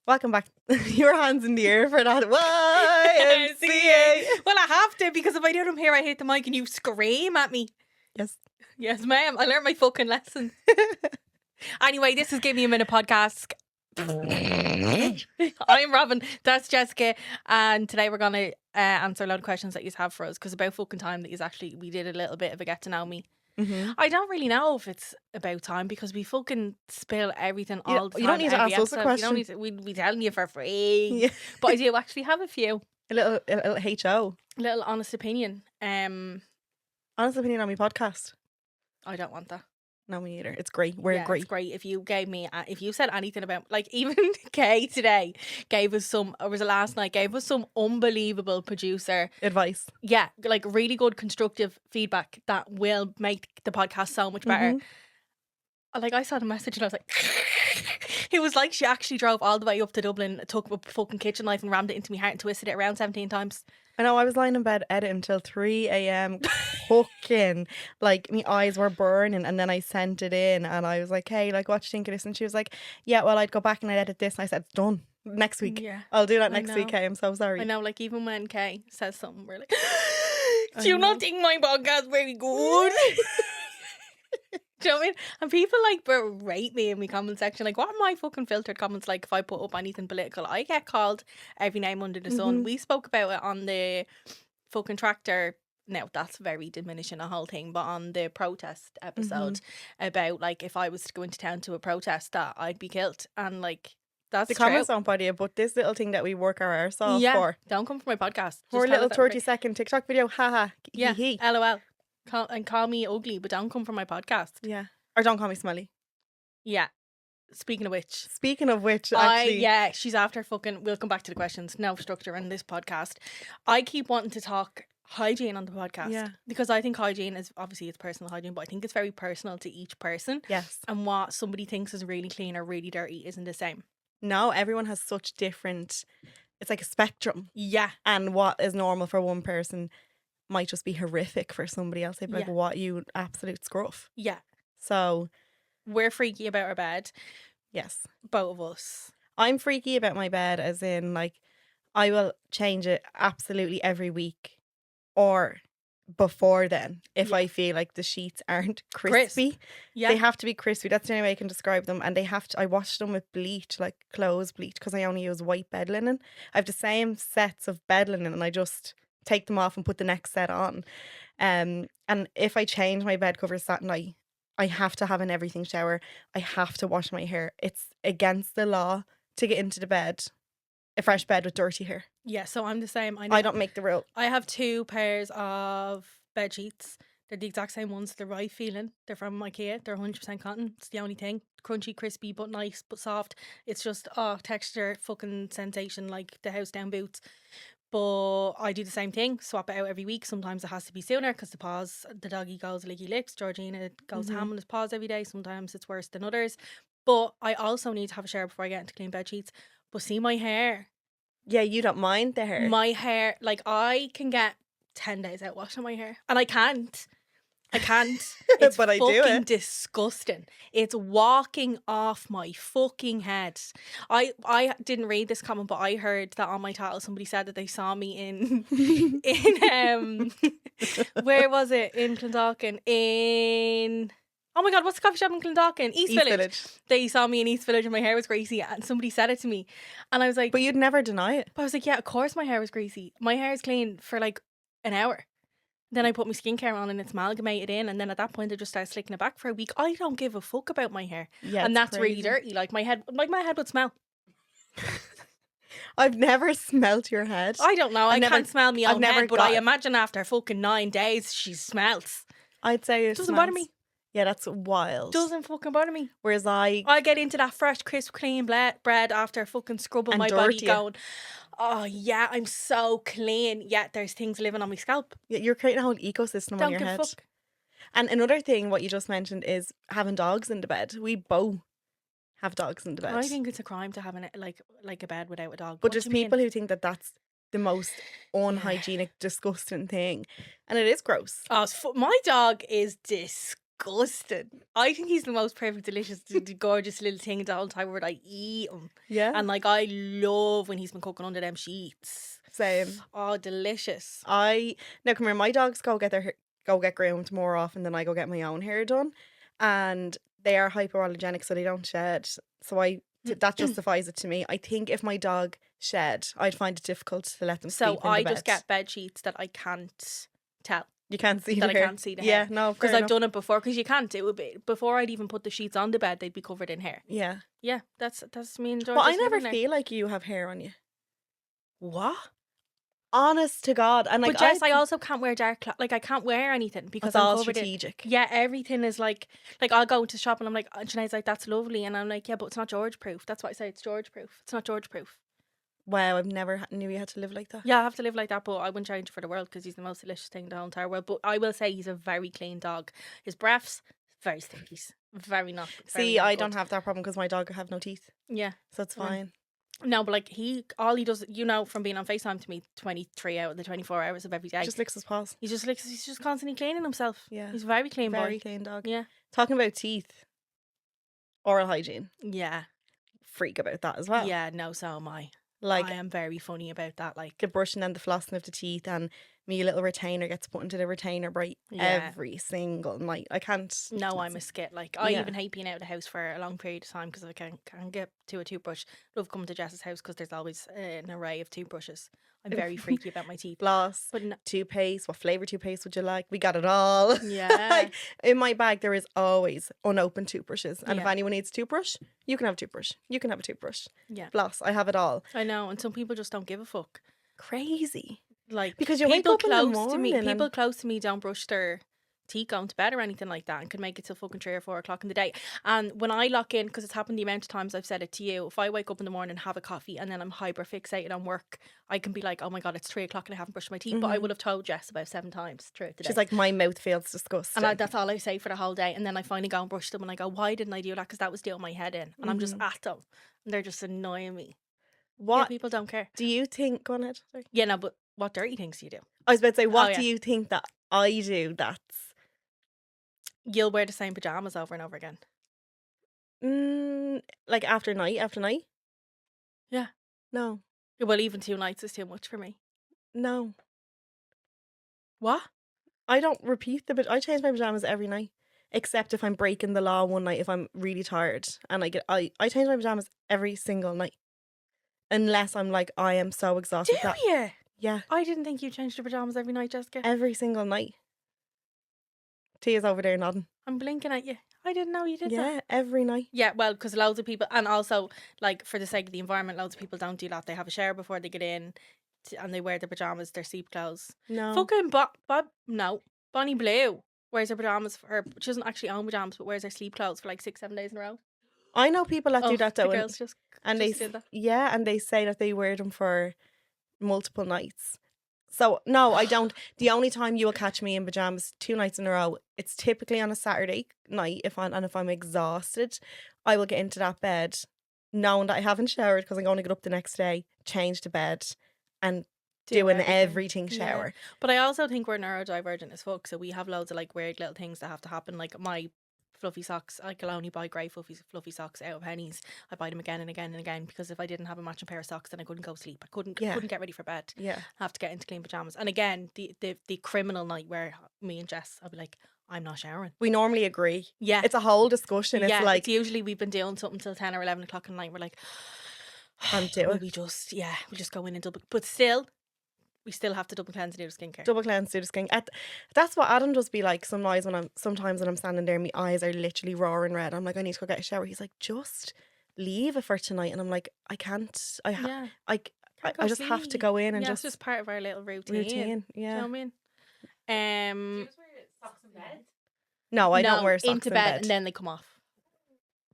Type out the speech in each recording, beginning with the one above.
Welcome back. Your hands in the air for that. YMCA. Well, I have to, because if I do them here, I hit the mic and you scream at me. Yes. Yes, ma'am. I learned my fucking lesson. Anyway, this is Give Me a Minute podcast. I'm Robyn. That's Jessica. And today we're going to answer a lot of questions that you have for us, because about fucking time that we did a little bit of a get to know me. Mm-hmm. I don't really know if it's about time, because we fucking spill everything all the time. You don't need to ask us a question. You don't need to, we telling you for free. Yeah. But I do actually have a few. A little HO. A little honest opinion. Honest opinion on my podcast. I don't want that. No, me either. It's great. We're great. It's great. If you gave me, if you said anything about, like, even Kay today gave us some, or was it last night, gave us some unbelievable producer advice. Yeah, like really good constructive feedback that will make the podcast so much better. Mm-hmm. Like, I saw the message and I was like, it was like she actually drove all the way up to Dublin, took a fucking kitchen knife and rammed it into my heart and twisted it around 17 times. I know, I was lying in bed editing until 3 a.m. cooking. Like, my eyes were burning, and then I sent it in and I was like, hey, like, what do you think of this? And she was like, yeah, well, I'd go back and I'd edit this. And I said, it's done. Next week. Yeah. I'll do that next week, Kay. I'm so sorry. I know, like, even when Kay says something, we're like, do you not think my podcast very good? Do you know what I mean? And people like berate me in my comment section. Like, what are my fucking filtered comments like if I put up anything political? I get called every name under the sun. We spoke about it on the fucking tractor. Now, that's very diminishing the whole thing, but on the protest episode about, like, if I was to go into town to a protest, that I'd be killed. And, like, that's the comments don't bother you, but this little thing that we work our arse off for. Don't come for my podcast. For a little 30-second TikTok video. Haha. Yeah. LOL. Call me ugly, but don't come for my podcast. Yeah. Or don't call me smelly. Yeah. Speaking of which, actually. Yeah, she's after fucking, we'll come back to the questions. No structure in this podcast. I keep wanting to talk hygiene on the podcast. Yeah. Because I think hygiene is, obviously it's personal hygiene, but I think it's very personal to each person. Yes. And what somebody thinks is really clean or really dirty isn't the same. No, everyone has such different, it's like a spectrum. Yeah. And what is normal for one person might just be horrific for somebody else. They'd be like, what, you absolute scruff. Yeah. So we're freaky about our bed. Yes. Both of us. I'm freaky about my bed, as in, like, I will change it absolutely every week or before then if I feel like the sheets aren't crispy. Yeah. They have to be crispy. That's the only way I can describe them. And I wash them with bleach, like clothes bleach, because I only use white bed linen. I have the same sets of bed linen and I just take them off and put the next set on. And if I change my bed covers that night, I have to have an everything shower. I have to wash my hair. It's against the law to get into the bed, a fresh bed with dirty hair. Yeah, so I'm the same. I don't make the rule. I have 2 pairs of bed sheets. They're the exact same ones. They're right feeling. They're from IKEA. They're 100% cotton. It's the only thing. Crunchy, crispy, but nice, but soft. It's just, texture, fucking sensation, like the house down boots. But I do the same thing, swap it out every week. Sometimes it has to be sooner because the doggy goes licky lips. Georgina goes ham on his paws every day. Sometimes it's worse than others. But I also need to have a shower before I get into clean bed sheets. But see my hair. Yeah, you don't mind the hair. My hair, like, I can get 10 days out washing my hair. And I can't. It's but I fucking do it. Disgusting. It's walking off my fucking head. I didn't read this comment, but I heard that on my title somebody said that they saw me in where was it? In Clondalkin. Oh my God, what's the coffee shop in Clondalkin? East Village. They saw me in East Village and my hair was greasy, and somebody said it to me. And I was like, but you'd never deny it. But I was like, yeah, of course my hair was greasy. My hair is clean for like an hour. Then I put my skincare on and it's amalgamated in, and then at that point I just started slicking it back for a week. I don't give a fuck about my hair. Yeah, and that's crazy. Really dirty. Like my head would smell. I've never smelt your head. I don't know. I can't smell me own head, but I imagine after fucking 9 days she smells. I'd say it doesn't bother me. Yeah, that's wild. Doesn't fucking bother me. Whereas I get into that fresh, crisp, clean bread after fucking scrubbing my body going, oh yeah, I'm so clean. Yeah, there's things living on my scalp. Yeah, you're creating a whole ecosystem on your head. Fuck. And another thing, what you just mentioned, is having dogs in the bed. We both have dogs in the bed. I think it's a crime to have like a bed without a dog. But there's people who think that that's the most unhygienic, disgusting thing. And it is gross. Oh, my dog is disgusting. disgusting. I think he's the most perfect, delicious, gorgeous little thing the whole time where I eat him. Yeah. And like, I love when he's been cooking under them sheets. Same. Oh, delicious. Now come here, my dogs go get groomed more often than I go get my own hair done, and they are hypoallergenic, so they don't shed. So that justifies it to me. I think if my dog shed, I'd find it difficult to let them sleep in the bed. Just get bed sheets that I can't tell. You can't see that the hair. I can't see the hair. Yeah, no, because I've done it before. Because you can't. It would be before I'd even put the sheets on the bed, they'd be covered in hair. Yeah, yeah. That's me and George. But I never feel like you have hair on you. What? Honest to God, and like, but Jess, I also can't wear dark clothes. Like I can't wear anything because I'm all covered strategic. Yeah, everything is like I'll go into the shop and I'm like, Sinead's like, that's lovely, and I'm like, yeah, but it's not George proof. That's why I say it's George proof. It's not George proof. Wow, I've never knew you had to live like that. Yeah, I have to live like that, but I wouldn't change it for the world because he's the most delicious thing in the whole entire world. But I will say he's a very clean dog. His breaths, very stinky. Very not. See, I don't have that problem because my dog have no teeth. Yeah. So it's fine. No, but like all he does, from being on FaceTime to me 23 out of the 24 hours of every day. Just licks his paws. He's just constantly cleaning himself. Yeah. He's a very clean boy. Very clean dog. Yeah. Talking about teeth. Oral hygiene. Yeah. Freak about that as well. Yeah, no, so am I. Like, I am very funny about that. Like the brushing and the flossing of the teeth, and me little retainer gets put into the retainer bright every single night. I can't. No, I'm a skit. Like I even hate being out of the house for a long period of time because I can't get to a toothbrush. Love coming to Jess's house because there's always an array of toothbrushes. I'm very freaky about my teeth. Floss, but toothpaste. What flavour toothpaste would you like? We got it all. Yeah. Like, in my bag there is always unopened toothbrushes, and if anyone needs a toothbrush, you can have a toothbrush. You can have a toothbrush. Yeah. Floss. I have it all. I know, and some people just don't give a fuck. Crazy. Like because you wake up in the morning to me, people close to me don't brush their teeth going to bed or anything like that, and can make it till fucking 3 or 4 o'clock in the day. And when I lock in, because it's happened the amount of times I've said it to you, if I wake up in the morning and have a coffee and then I'm hyper fixated on work, I can be like, oh my god, it's 3 o'clock and I haven't brushed my teeth. But I would have told Jess about 7 times throughout the day. She's like, my mouth feels disgusting, and that's all I say for the whole day. And then I finally go and brush them and I go, why didn't I do that? Because that was doing my head in, and I'm just at them and they're just annoying me. What people don't care. Do you think? Go on ahead. Sorry. Yeah, no, but what dirty things do you do? I was about to say, what do you think that I do that's... You'll wear the same pyjamas over and over again. Like after night? Yeah. No. Well, even 2 nights is too much for me. No. What? I don't repeat I change my pyjamas every night. Except if I'm breaking the law one night, if I'm really tired. And I change my pyjamas every single night. Unless I'm like, I am so exhausted. Do you? Yeah. I didn't think you changed your pyjamas every night, Jessica. Every single night. Tia's over there nodding. I'm blinking at you. I didn't know you did that. Yeah, every night. Yeah, well, because loads of people, and also, like, for the sake of the environment, loads of people don't do that. They have a shower before they get in, and they wear their pyjamas, their sleep clothes. No. Fucking no. Bonnie Blue wears her pyjamas, she doesn't actually own pyjamas, but wears her sleep clothes for like 6-7 days in a row. I know people that do that though. The girls just they do that. Yeah, and they say that they wear them for multiple nights. So no, I don't. The only time you will catch me in pajamas 2 nights in a row, it's typically on a Saturday night. If I'm exhausted, I will get into that bed knowing that I haven't showered because I'm going to get up the next day, change the bed, and doing everything shower. Yeah. But I also think we're neurodivergent as fuck, so we have loads of like weird little things that have to happen. Like my fluffy socks, I can only buy grey fluffy socks out of pennies. I buy them again and again and again because if I didn't have a matching pair of socks, then I couldn't go to sleep. I couldn't get ready for bed. Yeah, I have to get into clean pajamas. And again, the criminal night where me and Jess, I'll be like, I'm not showering. We normally agree. Yeah, it's a whole discussion. It's like, it's usually we've been doing something till 10 or 11 o'clock at night. We're like, I'm doing. We just go in and double, but still. We still have to double cleanse and do the skincare. Double cleanse, do the skincare. That's what Adam does be like sometimes when I'm standing there and my eyes are literally roaring red. I'm like, I need to go get a shower. He's like, just leave it for tonight. And I'm like, I can't. I just have to go in and it's just part of our little routine. Yeah. Do you know what I mean? Do you just wear socks in bed? No, I don't wear socks into bed and then they come off.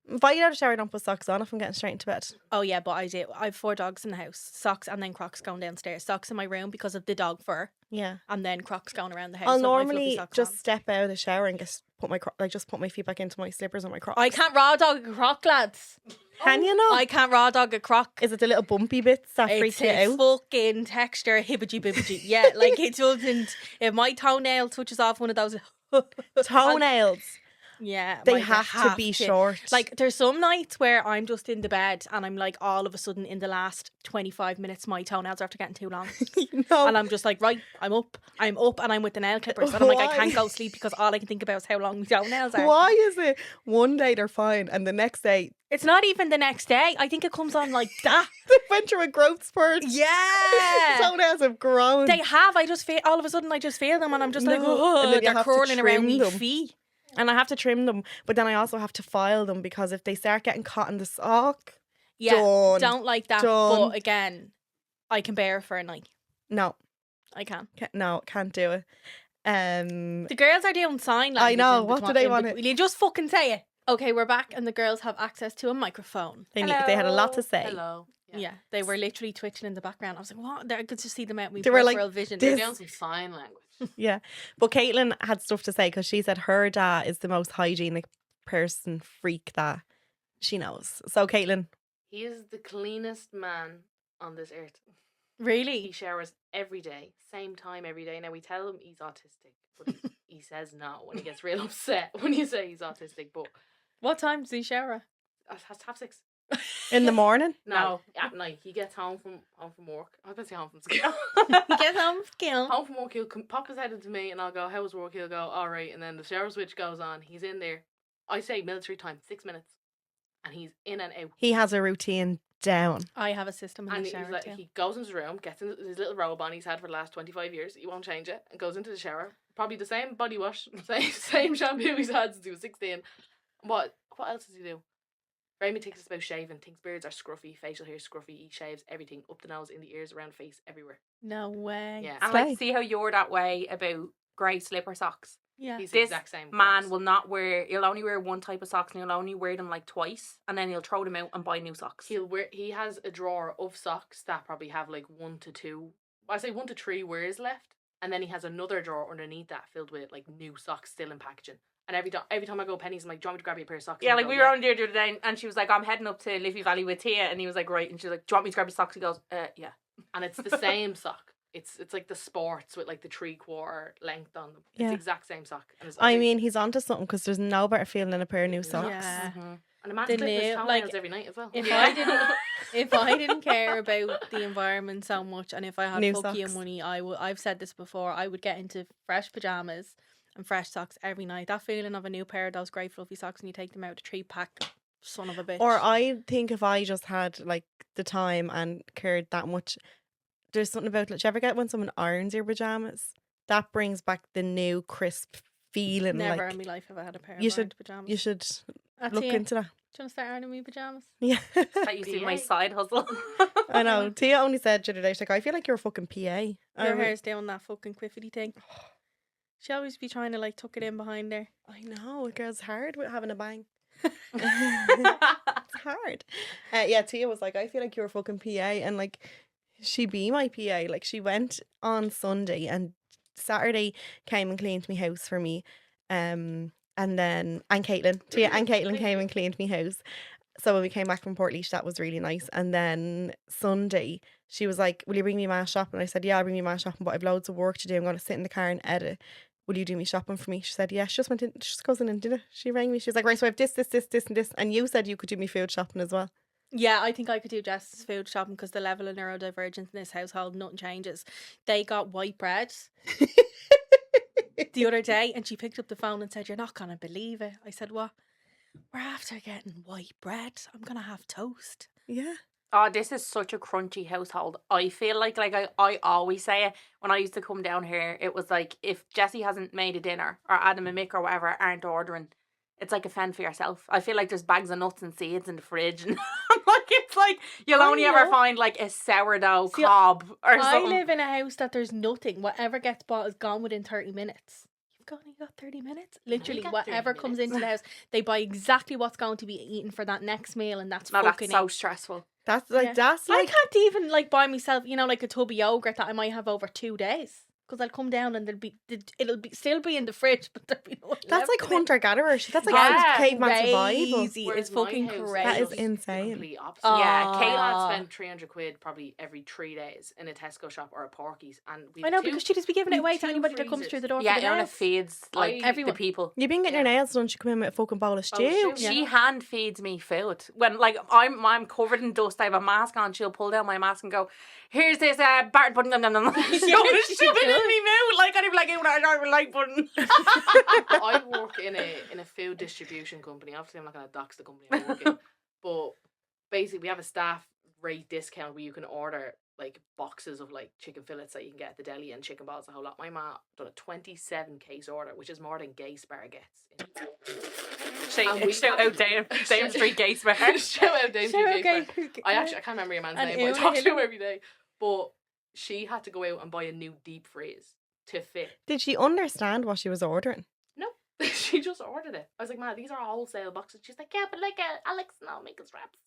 If I get out of the shower, I don't put socks on if I'm getting straight into bed. Oh yeah, but I do. I have 4 dogs in the house. Socks and then Crocs going downstairs. Socks in my room because of the dog fur. Yeah. And then Crocs going around the house. I'll normally just step out of the shower and just put my feet back into my slippers and my Crocs. I can't raw dog a Croc, lads. Can you not? I can't raw dog a Croc. Is it the little bumpy bits that freak you out? It's fucking texture, hibbity bibbity. Yeah, like it doesn't. If my toenail touches off one of those toenails. Yeah. They like, have to be short. Like, there's some nights where I'm just in the bed and I'm like, all of a sudden, in the last 25 minutes, my toenails are after getting too long. no. And I'm just like, right, I'm up and I'm with the nail clippers. And I'm like, I can't go sleep because all I can think about is how long my toenails are. Why is it one day they're fine and the next day It's not even the next day. I think it comes on like that. they went through a growth spurt? Yeah. Toenails have grown. They have. I just feel, all of a sudden, I just feel them and I'm just like, No. And oh, then you they're have to crawling around trim me them. feet. And I have to trim them, but then I also have to file them because if they start getting caught in the sock, Yeah, done. don't like that. Done. But again, I can bear it for a night. No, I can. can't do it. The girls are doing sign language. I know. in What do they want Will you just fucking say it? Okay, we're back, and the girls have access to a microphone. They had a lot to say. Hello. Yeah, they were literally twitching in the background. I was like, what? I could just see them out. They were like, peripheral vision. They're this- doing some sign language. Yeah, but Caitlin had stuff to say because she said her dad is the most hygienic person freak that she knows. So Caitlin, He is the cleanest man on this earth. He Really? showers every day, same time every day. Now we tell him he's autistic, but he says no when he gets real upset when you say he's autistic. But What time does he shower? has half 6. in the morning, No, at night he gets home from work. I was about to say home from school. He gets home from school. Home from work, he'll pop his head into me, and I'll go, "How was work?" He'll go, "All right," and then the shower switch goes on. He's in there. I say military time, 6 minutes, and he's in and out. he has a routine down. I have a system in And the he's shower like, too. he goes into his room, gets in his little robe on he's had for the last 25 years. He won't change it, and goes into the shower. Probably the same body wash, same shampoo he's had since he was 16. What else does he do? very meticulous about shaving. Thinks beards are scruffy, facial hair scruffy. He shaves everything up the nose, in the ears, around the face, everywhere. No way. Yeah. And like, see how you're that way about grey slipper socks. Yeah. He's the This exact same. Man socks. will not wear. He'll only wear one type of socks, and he'll only wear them like twice, and then he'll throw them out and buy new socks. He has a drawer of socks that probably have like 1 to 2. I say 1 to 3 wears left, and then he has another drawer underneath that filled with like new socks still in packaging. And every time I go Penny's, I'm like, "Do you want me to grab you a pair of socks?" Yeah, And like go, we were on there the other day, and she was like, "I'm heading up to Liffey Valley with Tia," and he was like, "Right," and she's like, "Do you want me to grab your socks?" He goes, "Yeah." And it's the same sock. It's like the sports with like the 3/4 length on them. It's Yeah. the exact same sock. And it's, I mean, he's onto something because there's no better feeling than a pair of new socks. Yeah. and a man's The clipping his nail- toenails like, every night as well. If I didn't care about the environment so much, and if I had New fuck you socks. money, I've said this before, I would get into fresh pajamas and fresh socks every night. That feeling of a new pair of those grey fluffy socks and you take them out, a 3-pack, son of a bitch. Or I think if I just had like the time and cared that much, there's something about, like, do you ever get when someone irons your pajamas? That brings back the new crisp feeling. Never like, in my life have I had a pair you of should- ironed pajamas. you should That's look it. into that. Do you want to start ironing me pajamas? Yeah. That used to be my side hustle. I know. Tia only said the other day, she's like, I feel like you're a fucking PA. Your hair's doing that fucking quiffity thing. She always be trying to like tuck it in behind her. I know, it girl's hard with having a bang. It's hard. Yeah, Tia was like, I feel like you're a fucking PA, and like, she be my PA. Like, she went on Sunday and Saturday came and cleaned my house for me. And Caitlin, Tia and Caitlin came and cleaned my house. So when we came back from Portlaoise, that was really nice. And then Sunday, she was like, will you bring me ma shopping? I said, yeah, I'll bring me ma shopping, but I've loads of work to do. I'm going to sit in the car and edit. Will you do me shopping for me? She said, yeah. She just went in, she just goes in and did it. She rang me. She was like, right, so I have this, and this. And you said you could do me food shopping as well. Yeah, I think I could do Jess's food shopping because the level of neurodivergence in this household, nothing changes. They got white bread the other day and she picked up the phone and said, you're not going to believe it. I said, what? We're after getting white bread. I'm going to have toast. Yeah. Oh, this is such a crunchy household. I feel like I always say it when I used to come down here. It was like, if Jessie hasn't made a dinner or Adam and Mick or whatever aren't ordering, it's like a fend for yourself. I feel like there's bags of nuts and seeds in the fridge, and like it's like you'll only ever find like a sourdough cob or something. I live in a house that there's nothing. Whatever gets bought is gone within 30 minutes. You've only got 30 minutes. Literally, got whatever 30 comes minutes. into the house, they buy exactly what's going to be eaten for that next meal, and that's No, fucking that's so it. stressful. That's like, Yeah. that's I like, can't even like buy myself, like a tub of yogurt that I might have over 2 days. because I'll come down and it'll be still be in the fridge, but there'll be no one That's left like in it. hunter-gatherer. That's like Yeah. caveman survival. Crazy. Whereas It's my fucking house crazy. That is just insane. The complete opposite. Yeah, My Kate dad spent 300 quid probably every 3 days in a Tesco shop or a Porky's, and we I know, because she'd just be giving it away to two anybody that comes freezers. through the door. Yeah, for the and it nails. feeds like Everyone. the people. You've been getting your nails done, she come in with a fucking bowl of stew. stew. She hand feeds me food when like I'm covered in dust. I have a mask on. She'll pull down my mask and go, "Here's this battered pudding." Shove it in me mouth. Like I'd be like, "I don't like pudding." I work in a food distribution company. Obviously, I'm not going to dox the company I work in, but basically, we have a staff rate discount where you can order like boxes of like chicken fillets that you can get at the deli and chicken balls, a whole lot. My ma done a 27 case order, which is more than Gay Spar gets. Shout out Dame Street Gates Bar. Shout out Dame Street Gay Spar. I can't remember your man's And name, but I talk to him every day. But she had to go out and buy a new deep freeze to fit. Did she understand what she was ordering? No, she just ordered it. I was like, "Man, these are wholesale boxes." She's like, "Yeah, but like Alex now make us wraps."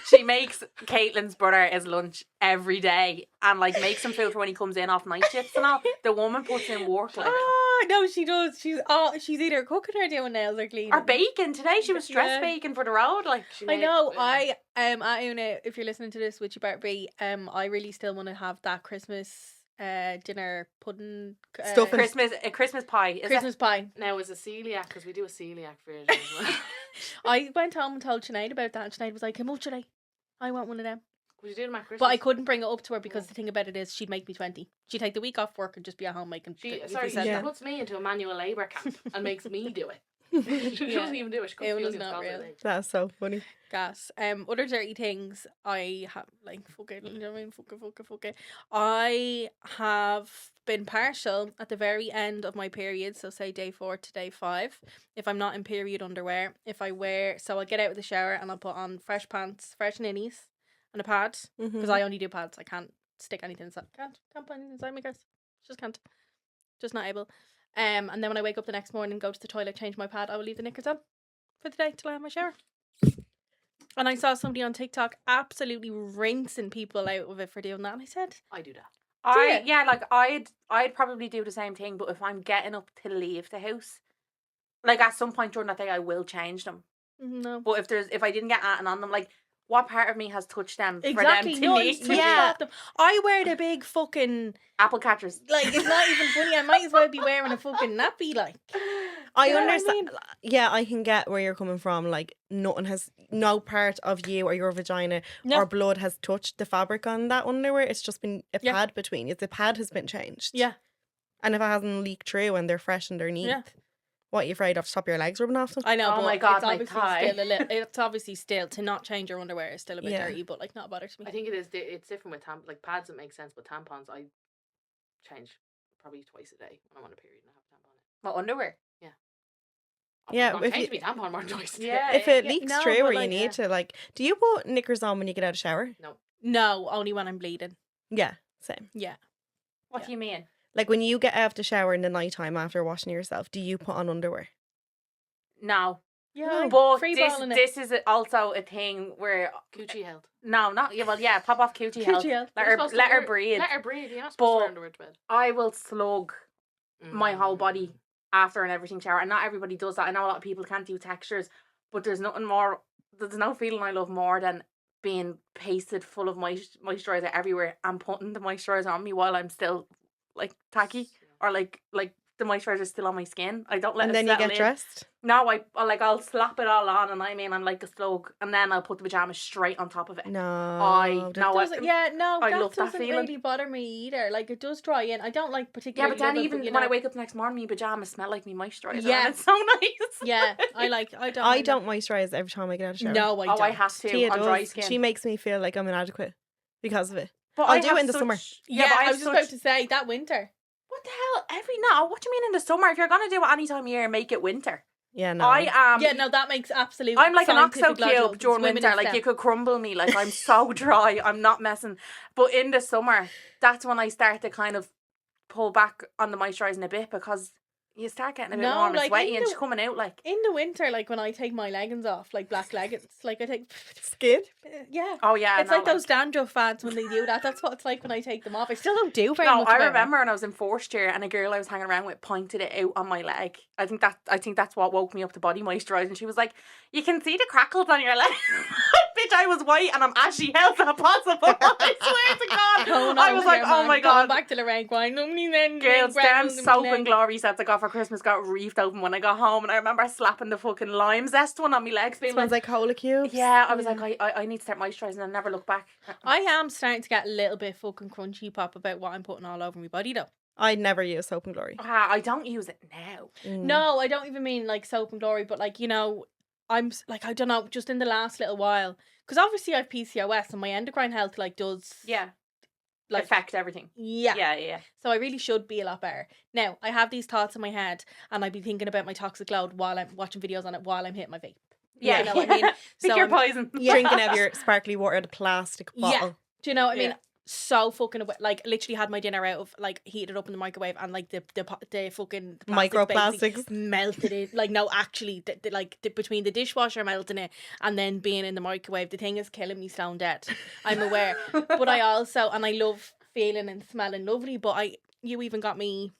She makes Caitlin's brother his lunch every day and like makes him food for when he comes in off night shifts and all. The woman puts in work like. Oh no, she does. She's either cooking or doing nails or cleaning. Or baking today. She was stress Yeah. baking for the road. Like I know. I Una, if you're listening to this, which you better be, I really still want to have that Christmas dinner pudding Stuffing. Christmas pie. Is Christmas pie. Now as a celiac, because we do a celiac version as well. I went home and told Sinead about that, and Sinead was like, "How much today? I want one of them." Would you do them at Christmas? But I couldn't bring it up to her because the thing about it is she'd make me 20. She'd take the week off work and just be at home making. She Yeah. puts me into a manual labour camp and makes me do it. She doesn't even do it. She comes It to was uni and not scalds real. it. That's so funny. Gas. Other dirty things I have, like, fuck it, you know what I mean? Fuck it. I have been partial at the very end of my period, so say day 4 to day 5, if I'm not in period underwear. If I wear, so I'll get out of the shower and I'll put on fresh pants, fresh ninnies, and a pad, because I only do pads. I can't stick anything inside. Can't put anything inside my guys. Just can't. Just not able. And then when I wake up the next morning, go to the toilet, change my pad, I will leave the knickers on for the day till I have my shower. And I saw somebody on TikTok absolutely rinsing people out of it for doing that, and I said, I do that. I'd probably do the same thing, but if I'm getting up to leave the house, like at some point during that day, I will change them. no. But if I didn't get at and on them, like what part of me has touched them Exactly, for them to need to yeah. I wear the big fucking, apple catchers? like, it's not even funny. I might as well be wearing a fucking nappy, like. I You know what I understand. mean? Yeah, I can get where you're coming from. Like, no part of you or your vagina or blood has touched the fabric on that underwear. It's just been a pad between you. The pad has been changed. Yeah. And if it hasn't leaked through and they're fresh underneath, what are you afraid of? Stop your legs rubbing off them? I know, Oh but my God, it's my obviously thigh. still it's obviously still, to not change your underwear is still a bit dirty, but like not a bother to me. I think it is. It's different with like pads. It makes sense, but tampons I change probably twice a day when I'm on a period and I have a tampon in. What underwear? Yeah, I'm if changing you- my tampon more than twice a day. Yeah. If it leaks no, through but or you like, need to, like, do you put knickers on when you get out of the shower? No, only when I'm bleeding. Yeah, same. Yeah. What do you mean? Like when you get out of the shower in the night time after washing yourself, do you put on underwear? No. Yeah. But Free balling it. this is also a thing where Coochie health. no, not pop off coochie health. Coochie health. Let her breathe. Let her breathe. You're not supposed to wear But underwear to bed. I will slug my whole body after and everything shower, and not everybody does that. I know a lot of people can't do textures, but there's no feeling I love more than being pasted full of moisturizer everywhere and putting the moisturizer on me while I'm still like tacky or like the moisturizer is still on my skin. I don't let And it then you settle get in. dressed? No, I'll slap it all on, and I'm like a slug, and then I'll put the pajamas straight on top of it. No. I Doesn't, I that love that doesn't feeling. really bother me either. Like, it does dry in. I don't like Yeah, particularly. but then love it, even you when I know. wake up the next morning, my pajamas smell like me moisturizer. Yeah. And it's so nice. Yeah, I don't moisturize every time I get out of the shower. No, I don't. I have to Tia on dry does. skin. She makes me feel like I'm inadequate because of it. But I'll I do have it in the such- summer. Yeah, but I have was just about to say that winter. What the hell? What do you mean in the summer? If you're gonna do it any time of year, make it winter. Yeah, no. I am. Yeah, no, that makes absolute. I'm like an scientific oxo logic. cube It's during women winter. in Like STEM. you could crumble me. Like I'm so dry. I'm not messing. But in the summer, that's when I start to kind of pull back on the moisturising a bit because You start getting a bit No, warm and like, sweaty in and the- she's coming out like. In the winter, like when I take my leggings off, like black leggings, like I take Skin. yeah. Oh yeah, It's like those dandruff fads when they do that. That's what it's like when I take them off. I still don't do very No, much. I about it. remember when I was in first year and a girl I was hanging around with pointed it out on my leg. I think that's what woke me up to body moisturize. And she was like, "You can see the crackles on your leg." Bitch, I was white and I'm ashy. How's that possible? I swear to God. I was like, "Oh my God." Back to the rank wine. Girls, damn soap and glory sets I got for Christmas got reefed open when I got home, and I remember slapping the fucking lime zest one on my legs, being Smells like cola cubes. yeah, I was like, I need to start moisturising and never look back. I am starting to get a little bit fucking crunchy pop about what I'm putting all over my body though. I'd never use soap and glory. I don't use it now. No, I don't even mean like soap and glory, but like, you know, I'm like, I don't know, just in the last little while, because obviously I've PCOS and my endocrine health like does like affect everything. Yeah. So I really should be a lot better. Now, I have these thoughts in my head and I'd be thinking about my toxic load while I'm watching videos on it while I'm hitting my vape. Yeah. You know what I mean? Pick your poison. Drinking out of your sparkly water out of a plastic bottle. Yeah. Do you know what I mean? Yeah. So fucking like literally had my dinner out of like heated up in the microwave and like the fucking Microplastics melted it. Like no, actually, between the dishwasher melting it and then being in the microwave, the thing is killing me stone dead. I'm aware, but I also and I love feeling and smelling lovely. But you even got me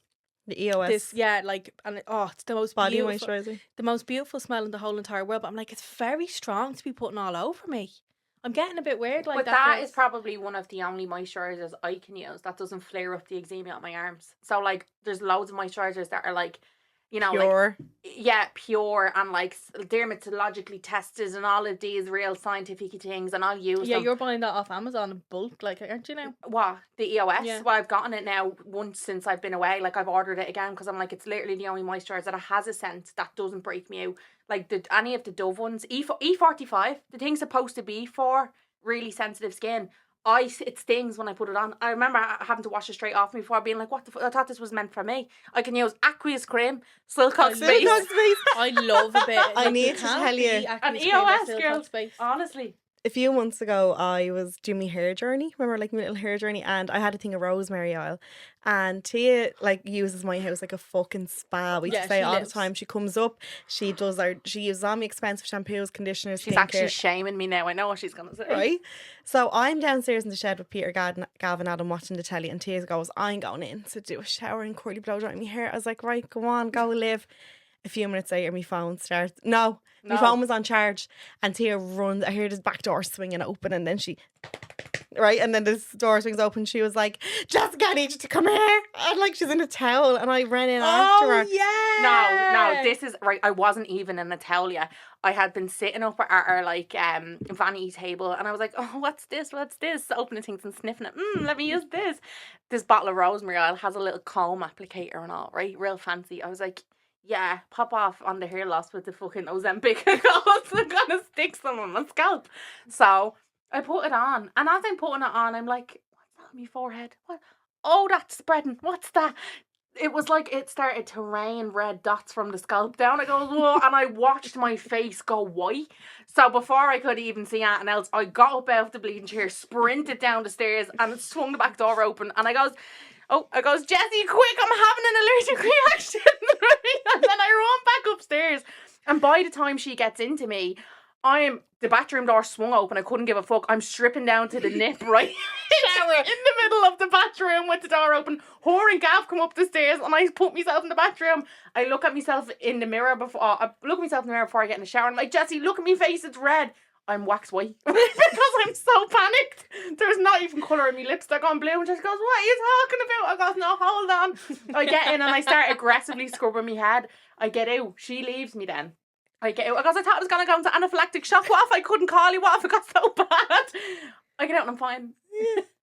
the EOS. this it's the most body beautiful, moisturizer. the most beautiful smell in the whole entire world. But I'm like, it's very strong to be putting all over me. I'm getting a bit weird like but that. That is probably one of the only moisturisers I can use that doesn't flare up the eczema on my arms. So like there's loads of moisturisers that are like, you know, pure. Like pure and like dermatologically tested and all of these real scientific things, and I'll use them. You're buying that off Amazon in bulk, like, aren't you now? What? The EOS? Yeah. Well, I've gotten it now once since I've been away. Like, I've ordered it again because I'm like, it's literally the only moisturiser that has a scent that doesn't break me out. Like, any of the Dove ones. E45, the thing's supposed to be for really sensitive skin. It stings when I put it on. I remember having to wash it straight off me before, being like, what the I thought this was meant for me. I can use aqueous cream, Silcox Space. I love a bit. I need to tell you. An EOS, girl. Honestly. A few months ago, I was doing my hair journey. Remember, like, my little hair journey, and I had a thing of rosemary oil. And Tia, like, uses my house like a fucking spa. We just say all the time. She comes up, she uses all my expensive shampoos, conditioners. She's actually shaming me now. I know what she's gonna say. Right? So I'm downstairs in the shed with Peter, Gavin, Adam watching the telly, and Tia goes, I'm going in to do a shower and curly blow dry my hair. I was like, right, go on, go live. A few minutes later, my phone starts. No. My phone was on charge, and Tia runs. I heard his back door swinging open, and then and then this door swings open. She was like, Jessica, I need you to come here. And like, she's in a towel, and I ran in after her. No, this is right. I wasn't even in a towel yet. I had been sitting up at our like vanity table, and I was like, oh, what's this? Opening things and sniffing it. Let me use this. This bottle of rosemary oil has a little comb applicator and all, right? Real fancy. I was like, yeah, pop off on the hair loss with the fucking Ozempic. I'm gonna stick some on my scalp. So I put it on, and as I'm putting it on, I'm like, what's that on my forehead? What? Oh, that's spreading. What's that? It was like it started to rain red dots from the scalp down. I go, whoa, and I watched my face go white. So before I could even see anything else, I got up out of the bleeding chair, sprinted down the stairs, and swung the back door open. And I goes, Jessie, quick, I'm having an allergic reaction. And then I run back upstairs. And by the time she gets into me, the bathroom door swung open. I couldn't give a fuck. I'm stripping down to the nip, right? Shower in the middle of the bathroom with the door open. Her and Gav come up the stairs, and I put myself in the bathroom. I look at myself in the mirror before I get in the shower. I'm like, Jessie, look at me face, it's red. I'm wax white because I'm so panicked. There's not even colour in my lips. They're gone blue. And she goes, what are you talking about? I goes, no, hold on. I get in and I start aggressively scrubbing my head. I get out. She leaves me then. I get out. I thought I was going to go into anaphylactic shock. What if I couldn't call you? What if it got so bad? I get out and I'm fine.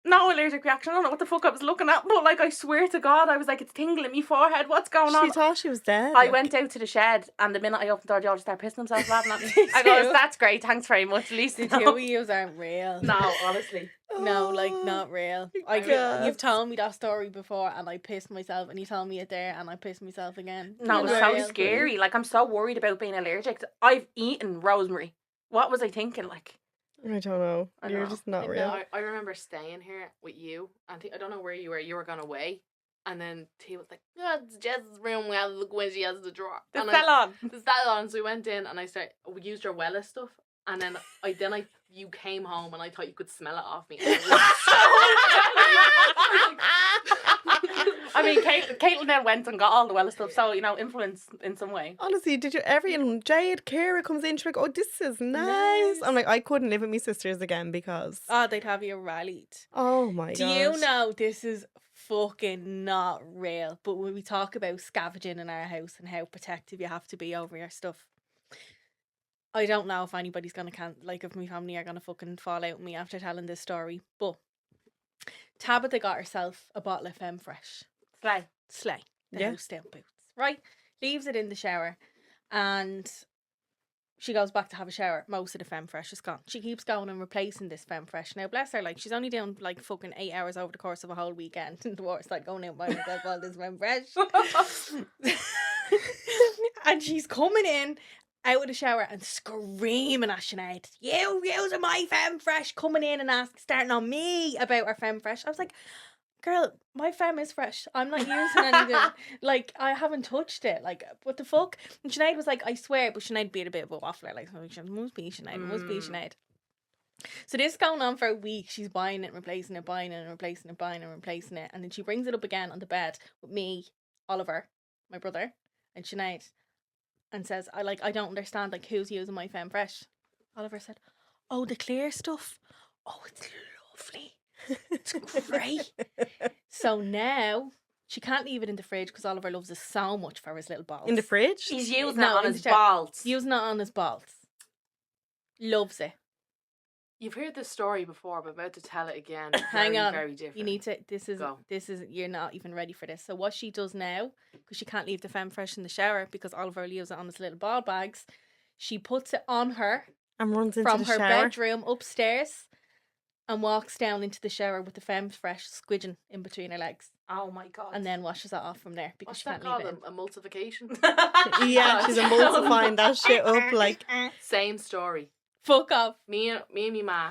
No allergic reaction. I don't know what the fuck I was looking at, but like, I swear to God, I was like, it's tingling me forehead. What's going on? She thought she was dead. I went out to the shed, and the minute I opened the door, they all just started pissing themselves laughing at me. I go, that's great, thanks very much. At least the two of yous aren't real. No, honestly. No, like, not real. You've told me that story before, and I pissed myself, and you told me it there, and I pissed myself again. No, it was so scary. Like, I'm so worried about being allergic. I've eaten rosemary. What was I thinking? Like, I don't know. You're just not real. I remember staying here with you. I don't know where you were. You were gone away. And then T was like, "Oh, it's Jess's room. We have to look when she has the drawer." The And salon. The salon. So we went in and we used her Wella stuff. And then you came home and I thought you could smell it off me. And I mean, Caitlin then went and got all the Wella stuff, so, you know, influence in some way. Honestly, did you ever, Jade, Kira comes in, she's like, oh, this is nice. I'm like, I couldn't live with my sisters again because... Oh, they'd have you rallied. Oh my god. Do you know this is fucking not real? But when we talk about scavenging in our house and how protective you have to be over your stuff, I don't know if anybody's gonna if my family are gonna fucking fall out with me after telling this story. But Tabitha got herself a bottle of Femfresh. Slay. The house down boots. Right? Leaves it in the shower and she goes back to have a shower. Most of the Femfresh is gone. She keeps going and replacing this Femfresh. Now, bless her, like, she's only doing like fucking 8 hours over the course of a whole weekend. And the worst, like, going out by herself all this Femfresh. And she's coming in out of the shower and screaming at Sinead, "You using my Femfresh," coming in and starting on me about her Femfresh. I was like, girl, my Femme is fresh. I'm not using anything. Like, I haven't touched it. Like, what the fuck? And Sinead was like, I swear, but Sinead being a bit of a waffler. Like, it must be Sinead. It must be Sinead. So this is going on for a week. She's buying it, replacing it, buying it, and replacing it, buying it, and replacing it. And then she brings it up again on the bed with me, Oliver, my brother, and Sinead, and says, I don't understand, like, who's using my Femfresh? Oliver said, "Oh, the clear stuff. Oh, it's lovely. It's great." So now she can't leave it in the fridge because Oliver loves it so much for his little balls. In the fridge? He's using it on his balls. Using it on his balls. Loves it. You've heard this story before, but I'm about to tell it again. Hang on. Very different. You need to, this is, you're not even ready for this. So what she does now, because she can't leave the Femfresh in the shower because Oliver leaves it on his little ball bags, she puts it on her and runs into from the her shower. bedroom upstairs and walks down into the shower with the Femfresh squidging in between her legs. Oh my god. And then washes it off from there because What's she that can't called? leave it. A multiplication? Yeah, she's emulsifying that shit up like... Same story. Fuck off. Me and me ma.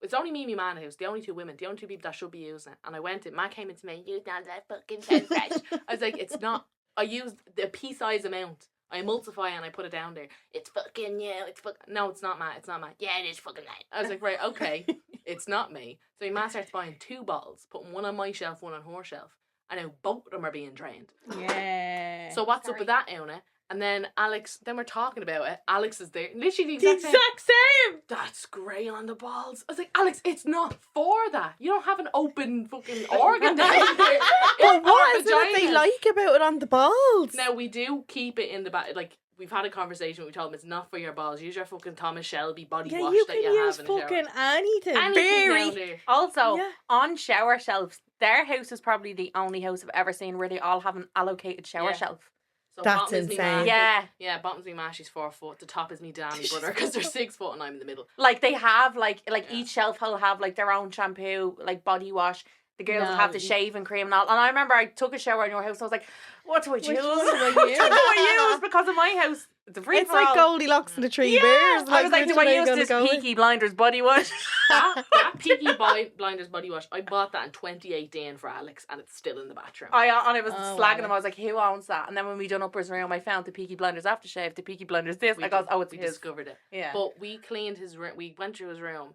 It's only me and me ma in the house. The only two women. The only two people that should be using it. And I went in. Ma came into me. "You not that fucking Femfresh." I was like, it's not. I used the pea-size amount. I emulsify and I put it down there. "It's fucking you. It's fucking..." "No, it's not, ma. It's not, ma." "Yeah, it is fucking that." I was like, right, okay. It's not me. So my ma starts buying 2 bottles, putting one on my shelf, one on her shelf. And now both of them are being drained. Yeah. So what's up with that, Una? And then Alex, then we're talking about it. Alex is there. Literally The exact same. "That's grey on the balls." I was like, "Alex, it's not for that. You don't have an open fucking organ down there." But what is it that they like about it on the balls? Now, we do keep it in the back. Like, we've had a conversation. We told them it's not for your balls. Use your fucking Thomas Shelby body wash you that can you use have in the fucking shower. anything. Anything down there. Also, Yeah. on shower shelves, their house is probably the only house I've ever seen where they all have an allocated shower Yeah. shelf. So That's bottom is me insane. ma. Yeah. Yeah, bottom's me ma, she's 4 foot. The top is me Danny brother because they're 6 foot and I'm in the middle. Like, they have, like Yeah. each shelf will have, like, their own shampoo, like, body wash. The girls will No, have the you- shaving cream and all. And I remember I took a shower in your house and I was like, what do I use? Which one do I What use? do I use? Because in my house, it's a free It's like Goldilocks and the Three Bears. I was like, do which I way use you this gonna go with? Peaky Blinders body wash? That Peaky Blinders body wash, I bought that in 2018 for Alex and it's still in the bathroom. I was Oh, slagging wow. him. I was like, who owns that? And then when we done Upper's room, I found the Peaky Blinders aftershave, the Peaky Blinders this. I goes, oh, it's we his. discovered it. Yeah. But we cleaned his room. We went through his room.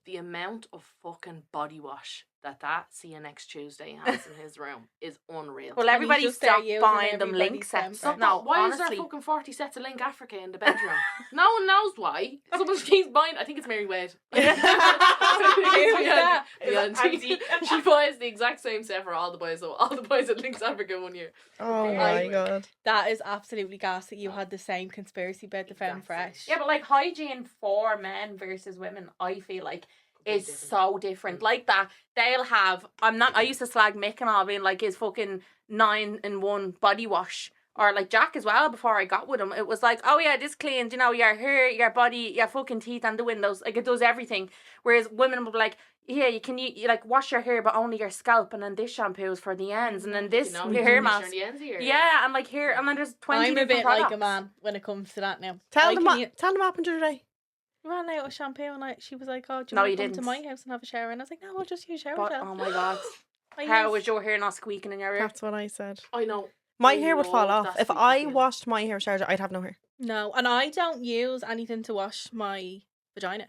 The amount of fucking body wash that see you next Tuesday has in his room is unreal. Well, And everybody you just start stopped using buying them everybody's link sets. Femfresh. No, why honestly. is there fucking 40 sets of Link Africa in the bedroom? No one knows why. Someone keeps buying. I think it's Mary Wade. that? She buys the exact same set for all the boys. So all the boys at Links Africa 1 year. Oh my god. That is absolutely gas that you had the same conspiracy about the Exact Femfresh. Yeah, but like hygiene for men versus women, I feel like is different. so different. Like that, they'll have. I used to slag Mick and all being like his fucking 9-in-1 body wash. Or like Jack as well, before I got with him. It was like, oh yeah, this cleans, your hair, your body, your fucking teeth and the windows. Like, it does everything. Whereas women will be like, yeah, you like wash your hair but only your scalp, and then this shampoo is for the ends, and then this hair mask. Yeah, and like here, and then there's 20 I'm a different bit products. like a man when it comes to that now. Tell I them can what happened today. ran out of shampoo and she was like, oh, do you No, want you to come to didn't. my house and have a shower? And I was like, no, I'll just use shower But, gel. oh my god. How was your hair not squeaking in your ear? That's what I said. I know. My I hair would fall love off. that If squeaky I feel. washed my hair shower, I'd have no hair. No, and I don't use anything to wash my vagina.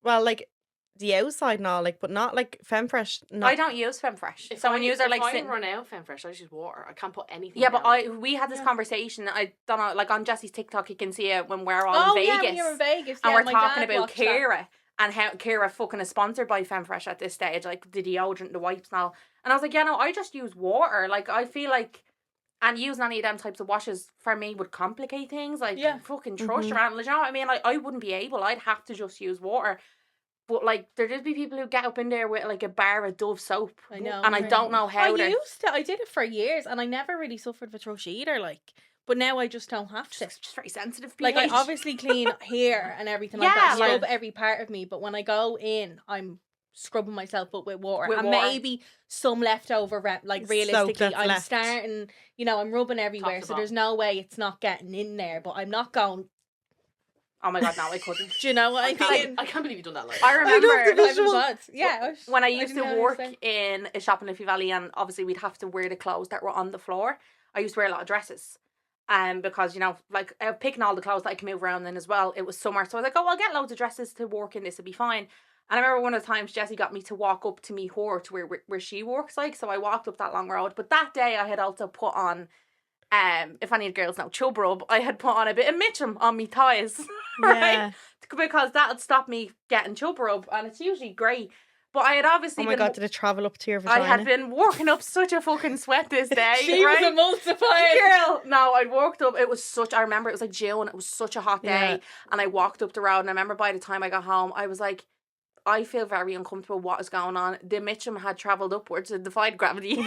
Well, like the outside and all, like, but not like Femfresh. I don't use Femfresh. If So when you are like if I sitting... run out of Femfresh, I just use water. I can't put anything. Yeah, but down. we had this conversation. I don't know, like on Jessie's TikTok, you can see it when we're all in Vegas. Yeah, when you're in Vegas. And yeah, we're my talking dad about watched that. Kira and how Kira fucking is sponsored by Femfresh at this stage, like the deodorant, the wipes and all. And I was like, yeah, no, I just use water. Like, I feel like, and using any of them types of washes for me would complicate things. Like, fucking trust around. Like, you know what I mean? Like, I wouldn't be able. I'd have to just use water. But like, there just be people who get up in there with like a bar of Dove soap. I know. And I don't know how I did it for years, and I never really suffered with thrush either. Like, but now I just don't have to. It's just very sensitive. Like, I pH. obviously clean here and everything like that. Yeah, Scrub every part of me, but when I go in, I'm scrubbing myself up with water. And maybe some leftover like realistically, I'm left. starting, you know, I'm rubbing everywhere, so there's no way it's not getting in there, but I'm not going. Oh my god, no, I couldn't. Do you know what I mean? I can't believe you've done that. Like, I remember Yeah. when I used to work in a shop in Liffey Valley, and obviously we'd have to wear the clothes that were on the floor. I used to wear a lot of dresses. Because, you know, like picking all the clothes that I can move around in as well. It was summer, so I was like, oh, I'll get loads of dresses to work in. This will be fine. And I remember one of the times Jessie got me to walk up to me to where she works, like, so I walked up that long road. But that day I had also put on, if any of the girls know, chub rub, I had put on a bit of Mitchum on me thighs, right? Because that'll stop me getting chub rub, and it's usually great. But I had obviously God, did it travel up to your vagina? I had been working up such a fucking sweat this day. She was a multiplier. Girl, no, I'd walked up. It was I remember it was like June. It was such a hot day. And I walked up the road, and I remember by the time I got home, I was like, I feel very uncomfortable. What is going on? The Mitchum had travelled upwards and defied gravity. And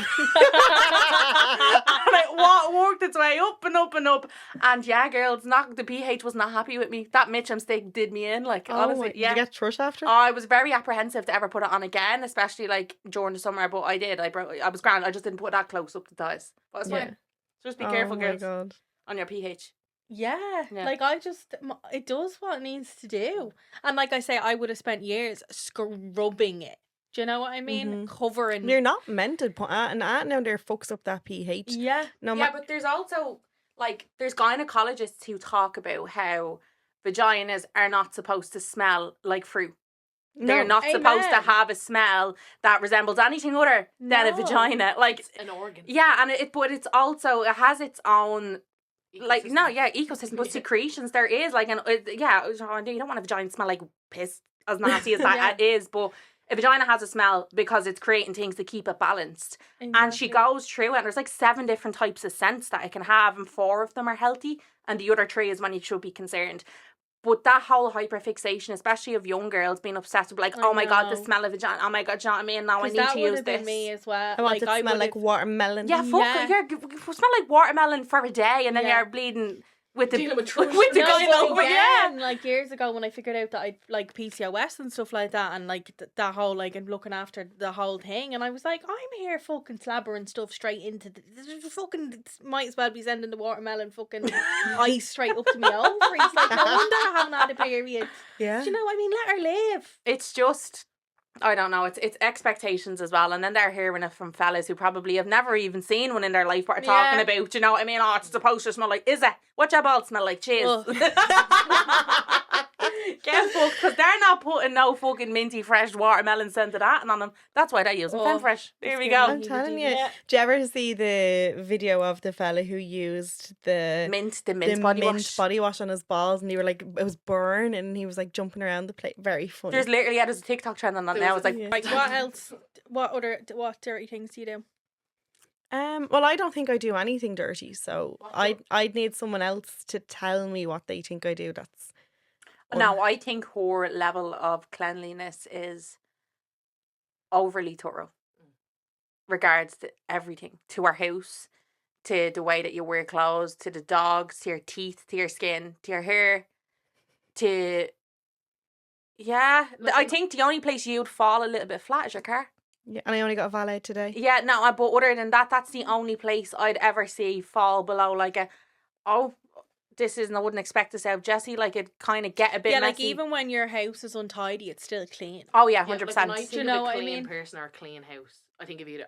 it worked its way up and up and up. And yeah, girls, the pH was not happy with me. That Mitchum stick did me in. Like, honestly, Did you get thrush after? I was very apprehensive to ever put it on again, especially like during the summer. But I did. I was grand. I just didn't put that close up the thighs. But it's fine. So just be careful, girls, on your pH. Yeah, like it does what it needs to do. And like I say, I would have spent years scrubbing it. Do you know what I mean? Covering. You're not meant to put and now there fucks up that pH. Yeah. But there's also, like, there's gynecologists who talk about how vaginas are not supposed to smell like fruit. They're not supposed to have a smell that resembles anything other than a vagina. Like, it's an organ. Yeah, and but it's also, it has its own ecosystem, but secretions there is, like, and you don't want a vagina to smell like piss, as nasty as that is, but a vagina has a smell because it's creating things to keep it balanced. Exactly. And she goes through it, and there's like 7 different types of scents that it can have, and 4 of them are healthy, and the other 3 is when you should be concerned. But that whole hyperfixation, especially of young girls being obsessed with, like, oh my god, the smell of vagina, oh my god, do you know what I mean? Now I need to use this. Been me as well. I want it to smell like watermelon. Yeah, smell like watermelon for a day, and then you're bleeding with the guy like years ago when I figured out that I'd like PCOS and stuff like that, and like that whole like and looking after the whole thing, and I was like, I'm here fucking slabbering stuff straight into the fucking, might as well be sending the watermelon fucking ice straight up to me ovaries. Like, no wonder I haven't had a period. Yeah, do you know what I mean? Let her live. It's just, I don't know, it's expectations as well, and then they're hearing it from fellas who probably have never even seen one in their life what are talking about, you know what I mean? Oh, it's supposed to smell like, is it? What your balls smell like? Cheese. Get fucked, because they're not putting no fucking minty fresh watermelon scented that on them. That's why they use Femfresh. There we go. I'm telling you. Do you ever see the video of the fella who used the mint body wash on his balls, and he were like, it was burn, and he was like jumping around the plate? Very funny. There's literally there's a TikTok trend on that now. It's like, what else? What dirty things do you do? Well, I don't think I do anything dirty, so I'd need someone else to tell me what they think I do. No, I think her level of cleanliness is overly thorough. Regards to everything, to her house, to the way that you wear clothes, to the dogs, to your teeth, to your skin, to your hair, to I think the only place you'd fall a little bit flat is your car. Yeah, and I only got a valet today. Yeah, no, but other than that, that's the only place I'd ever see fall below like this is, and I wouldn't expect this out of Jessie. Like, it kind of get a bit Yeah, messy. like even when your house is untidy, it's still clean. Oh yeah, 100%. Like when I Do think you of know a what I clean mean? person or a clean house, I think of either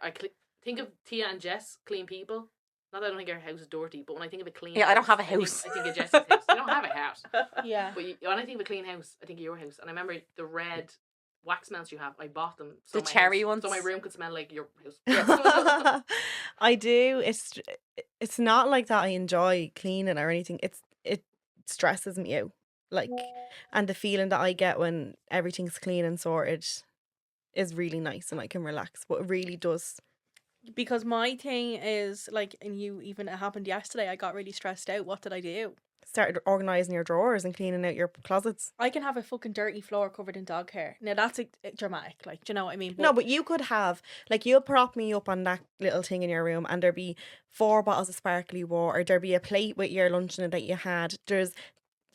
think of Tia and Jess, clean people. Not that I don't think our house is dirty, but when I think of a clean Yeah, I don't have a I think house. of Jess's house. You don't have a house. Yeah. But when I think of a clean house, I think of your house. And I remember the red wax melts you have. I bought them. So The my cherry house, ones? So my room could smell like your house. I do. It's not like that I enjoy cleaning or anything. It stresses me out. Like, and the feeling that I get when everything's clean and sorted is really nice and I can relax. But it really does. Because my thing is like, and you even, it happened yesterday. I got really stressed out. What did I do? Started organising your drawers and cleaning out your closets. I can have a fucking dirty floor covered in dog hair. Now that's dramatic. Like, do you know what I mean? No, but you could have, like, you'll prop me up on that little thing in your room and there'd be 4 bottles of sparkly water. There'd be a plate with your lunch in it that you had. There's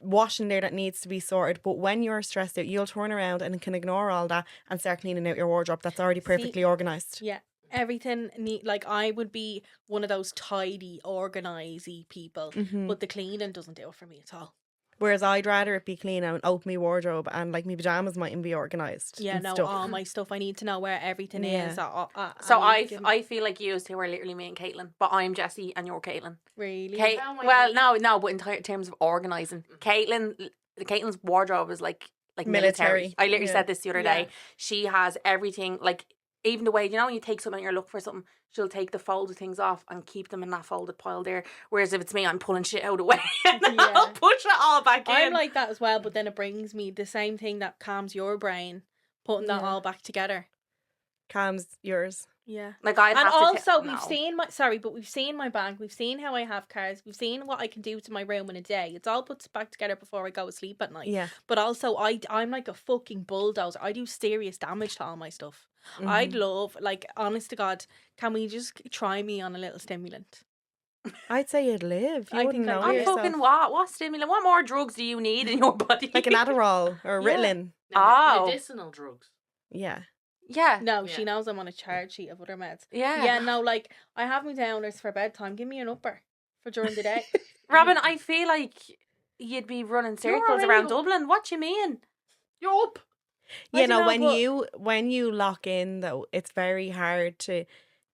washing there that needs to be sorted. But when you're stressed out, you'll turn around and can ignore all that and start cleaning out your wardrobe that's already perfectly organised. Yeah. Everything like I would be one of those tidy, organisy people, but the cleaning doesn't do it for me at all. Whereas I'd rather it be clean and open my wardrobe and like my pyjamas mightn't be organised. Yeah, and no, stuff. all my stuff. I need to know where everything is. So I feel like you two are literally me and Caitlin, but I'm Jessie and you're Caitlin. Really? Well, no, but in terms of organising, Caitlin's wardrobe is like military. I literally said this the other day. She has everything, like, even the way, you know, when you take something, you're looking for something, she'll take the folded things off and keep them in that folded pile there. Whereas if it's me, I'm pulling shit out of the way and I'll push it all back in. I'm like that as well, but then it brings me the same thing that calms your brain, putting that all back together. Calms yours. Yeah. Like I'd and have also to we've seen we've seen my bank, we've seen how I have cars, we've seen what I can do to my room in a day. It's all put back together before I go to sleep at night. Yeah. But also I'm like a fucking bulldozer. I do serious damage to all my stuff. I'd love, like, honest to God, can we just try me on a little stimulant? I'd say you'd live. You wouldn't know I'm yourself. fucking what stimulant? What more drugs do you need in your body? Like an Adderall or a Ritalin. Medicinal drugs. Yeah. Yeah. No, she knows I'm on a charge sheet of other meds. Yeah. Yeah, no, like, I have me downers for bedtime. Give me an upper for during the day. Robyn, I feel like you'd be running circles around Dublin. What you mean? You're up. You know, when you lock in though, it's very hard to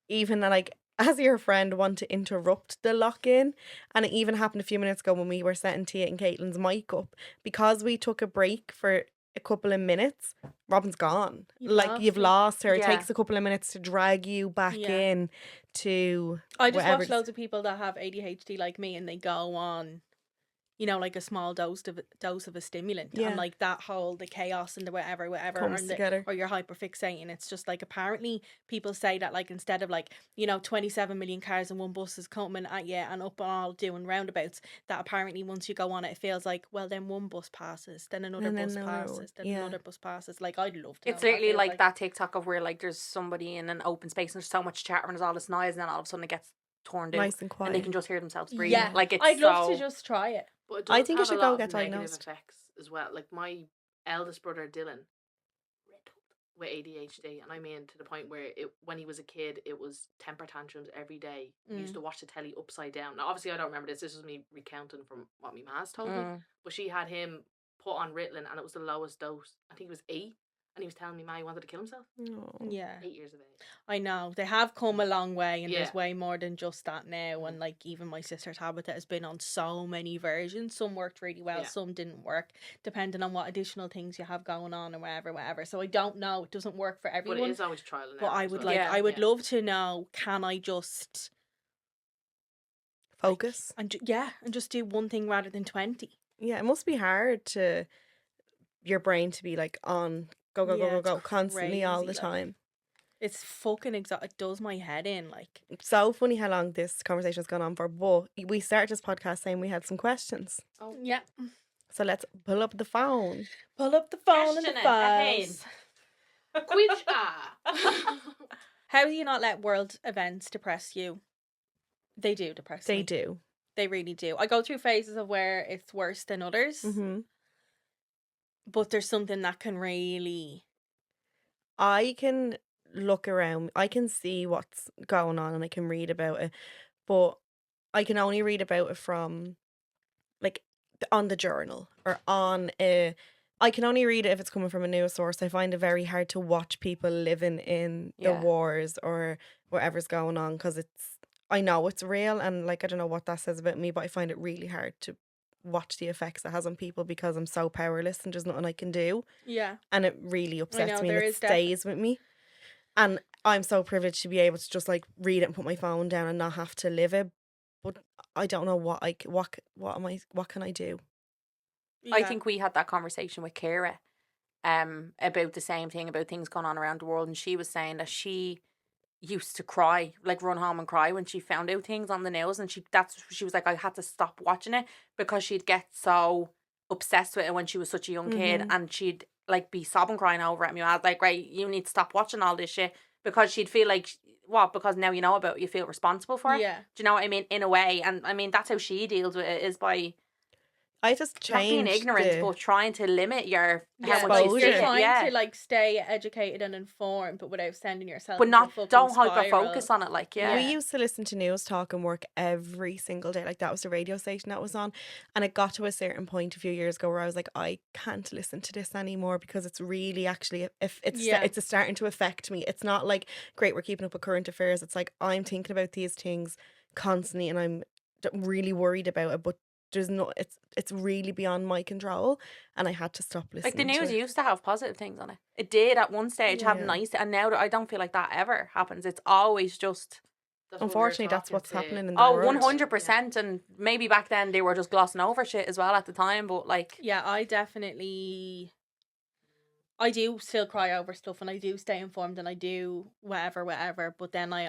even, like, as your friend, want to interrupt the lock in. And it even happened a few minutes ago when we were setting Tia and Caitlin's mic up. Because we took a break for a couple of minutes, Robyn's gone. You've lost her. It takes a couple of minutes to drag you back in to I just watch loads of people that have ADHD like me, and they go on, you know, like a small dose of a stimulant, and like that whole the chaos and the whatever comes together, or you're hyperfixating. It's just like, apparently people say that, like, instead of, like, you know, 27 million cars and one bus is coming at you and up and all doing roundabouts, that apparently once you go on it feels like, well, then one bus passes, then another bus passes, then another bus passes. Like, I'd love to. It's literally like that TikTok of where, like, there's somebody in an open space and there's so much chatter and there's all this noise, and then all of a sudden it gets torn down, nice and quiet, and they can just hear themselves breathing. Yeah, like, it's I'd love to just try it. But it I think you should go get negative diagnosed. effects as well. Like, my eldest brother Dylan, with ADHD, and I mean to the point where when he was a kid, it was temper tantrums every day. He used to watch the telly upside down. Now, obviously, I don't remember this. This is me recounting from what my ma's told me. But she had him put on Ritalin, and it was the lowest dose. I think it was 8. And he was telling me, Ma, he wanted to kill himself. Yeah. 8 years of age. I know. They have come a long way, and there's way more than just that now. And, like, even my sister's Habitat has been on so many versions. Some worked really well, some didn't work, depending on what additional things you have going on and whatever. So I don't know. It doesn't work for everyone. But it is always trial and error. But I would I would love to know, can I just focus? And just do one thing rather than 20. Yeah, it must be hard to your brain to be like on go constantly all the time. It's fucking it does my head in. Like, it's so funny how long this conversation has gone on for, but we started this podcast saying we had some questions. Oh yeah. So let's pull up the phone. Pull up the phone and the files. How do you not let world events depress you? They do depress me. They do. They really do. I go through phases of where it's worse than others. But there's something that can really... I can look around. I can see what's going on and I can read about it. But I can only read about it from like on the journal or on a. I can only read it if it's coming from a news source. I find it very hard to watch people living in the wars or whatever's going on because I know it's real and like I don't know what that says about me, but I find it really hard to watch the effects it has on people because I'm so powerless and there's nothing I can do. Yeah. And it really upsets me and it stays with me. And I'm so privileged to be able to just like read it and put my phone down and not have to live it. But I don't know what can I do? Yeah. I think we had that conversation with Kira about the same thing, about things going on around the world, and she was saying that she used to cry, like run home and cry when she found out things on the news, and she was like, I had to stop watching it because she'd get so obsessed with it when she was such a young kid, and she'd like be sobbing crying over it. And I was like, right, you need to stop watching all this shit, because she'd feel like, what, because now you know about it, you feel responsible for it. Do you know what I mean? In a way. And I mean, that's how she deals with it, is by I just changed not being ignorant, but trying to limit your exposure. You're trying to like stay educated and informed, but without sending yourself. But not don't spiral. hyper focus on it. Like we used to listen to news talk and work every single day. Like that was the radio station that was on, and it got to a certain point a few years ago where I was like, I can't listen to this anymore because it's really actually it's starting to affect me. It's not like great we're keeping up with current affairs. It's like I'm thinking about these things constantly, and I'm really worried about it, but. There's no, it's really beyond my control, and I had to stop listening. Like the news used to have positive things on it. It did at one stage have nice, and now I don't feel like that ever happens. It's always just. Unfortunately, that's what's happening in the world. 100%, and maybe back then they were just glossing over shit as well at the time. But like, yeah, I do still cry over stuff, and I do stay informed, and I do whatever. But then I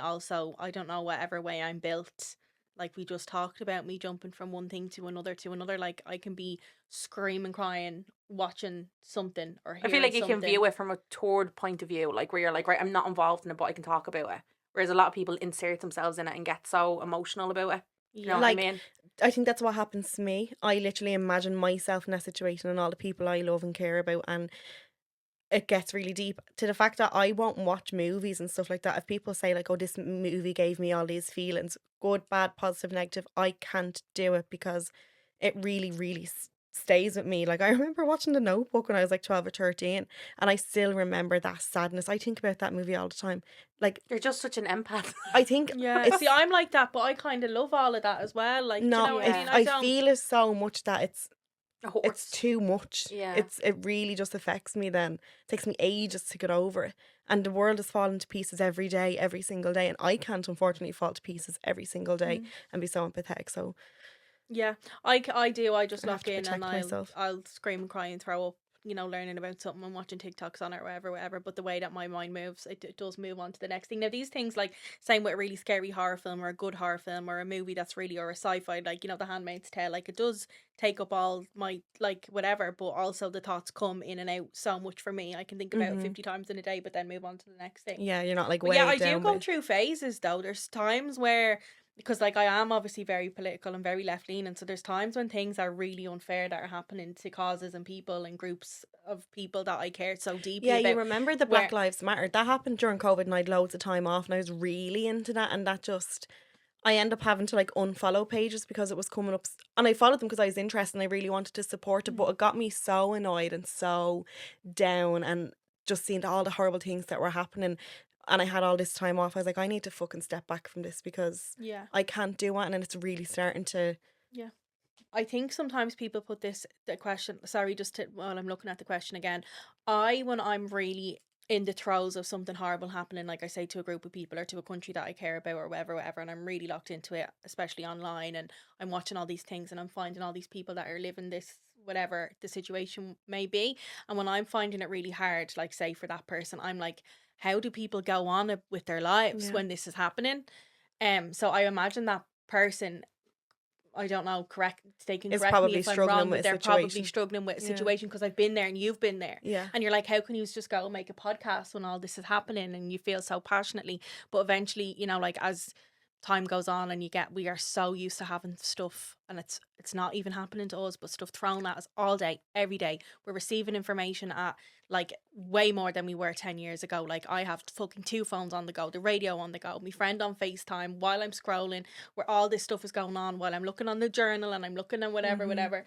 don't know, whatever way I'm built. Like we just talked about, me jumping from one thing to another. Like I can be screaming, crying, watching something or hearing I feel like you something. can view it from a third point of view, like where you're like, right, I'm not involved in it, but I can talk about it. Whereas a lot of people insert themselves in it and get so emotional about it. You know what I mean? I think that's what happens to me. I literally imagine myself in that situation and all the people I love and care about, and it gets really deep to the fact that I won't watch movies and stuff like that. If people say like, oh, this movie gave me all these feelings, good, bad, positive, negative, I can't do it because it really, really stays with me. Like I remember watching The Notebook when I was like 12 or 13, and I still remember that sadness. I think about that movie all the time. Like you're just such an empath. I think see, I'm like that, but I kind of love all of that as well. Like, no, do you know what I mean? I feel it so much that it's too much. Yeah. It really just affects me then. It takes me ages to get over it. And the world is falling to pieces every day, every single day. And I can't unfortunately fall to pieces every single day and be so empathetic. So yeah, I do. I just lock in and myself. I'll scream and cry and throw up, you know, learning about something and watching TikToks on it or whatever. But the way that my mind moves, it does move on to the next thing. Now, these things, like same with a really scary horror film or a good horror film or a movie that's really, or a sci-fi, like, you know, The Handmaid's Tale, like it does take up all my, like, whatever, but also the thoughts come in and out so much for me. I can think about it 50 times in a day, but then move on to the next thing. Yeah, you're not like, yeah, I do go through phases though. There's times where, because like I am obviously very political and very left leaning, so there's times when things are really unfair that are happening to causes and people and groups of people that I care so deeply about. You remember the Black Lives Matter? That happened during COVID and I had loads of time off and I was really into that, and that just, I end up having to like unfollow pages because it was coming up, and I followed them because I was interested and I really wanted to support it, but it got me so annoyed and so down, and just seeing all the horrible things that were happening. And I had all this time off. I was like, I need to fucking step back from this because I can't do it. And it's really starting to. Yeah. I think sometimes people put the question, while I'm looking at the question again, when I'm really in the throes of something horrible happening, like I say, to a group of people or to a country that I care about or whatever, and I'm really locked into it, especially online, and I'm watching all these things and I'm finding all these people that are living this, whatever the situation may be. And when I'm finding it really hard, like say for that person, I'm like, how do people go on with their lives when this is happening? So I imagine that person, I don't know, they can correct me if I'm wrong, but they're probably struggling with a situation because I've been there and you've been there. Yeah. And you're like, how can you just go and make a podcast when all this is happening and you feel so passionately? But eventually, you know, like as time goes on and we are so used to having stuff, and it's not even happening to us, but stuff thrown at us all day, every day. We're receiving information at like way more than we were 10 years ago. Like I have fucking 2 phones on the go, the radio on the go, my friend on FaceTime while I'm scrolling, where all this stuff is going on while I'm looking on the journal and I'm looking at whatever.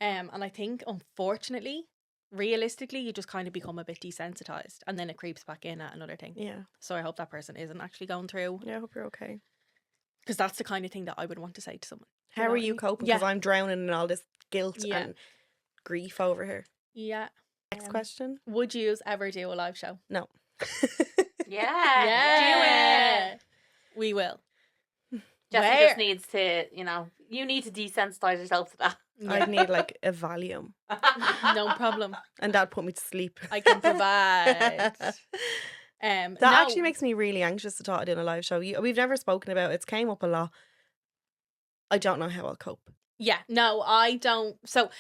And I think unfortunately, realistically, you just kind of become a bit desensitized, and then it creeps back in at another thing. Yeah. So I hope that person isn't actually going through. Yeah, I hope you're okay. Because that's the kind of thing that I would want to say to someone. How are you coping? Because I'm drowning in all this guilt and grief over here. Yeah. Next question. Would you ever do a live show? No. Yeah. Do it. We will. Jessie just needs to, you need to desensitize yourself to that. I'd need like a Valium. No problem. And that'd put me to sleep. I can provide. That actually makes me really anxious to talk doing a live show. We've never spoken about it. It's came up a lot. I don't know how I'll cope. Yeah, no, I don't. So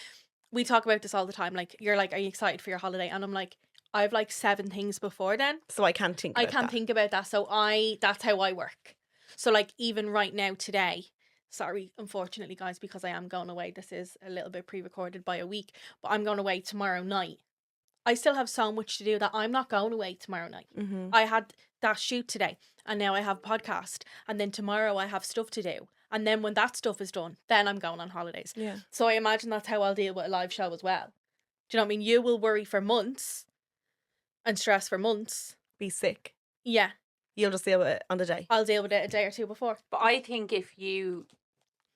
we talk about this all the time. Like, you're like, are you excited for your holiday? And I'm like, I have like 7 things before then. So I can't think about that. Think about that. So that's how I work. So like even right now today, sorry, unfortunately guys, because I am going away. This is a little bit pre-recorded by a week, but I'm going away tomorrow night. I still have so much to do that I'm not going away tomorrow night. Mm-hmm. I had that shoot today, and now I have a podcast, and then tomorrow I have stuff to do. And then when that stuff is done, then I'm going on holidays. Yeah. So I imagine that's how I'll deal with a live show as well. Do you know what I mean? You will worry for months and stress for months. Be sick. Yeah. You'll just deal with it on the day. I'll deal with it a day or two before. But I think if you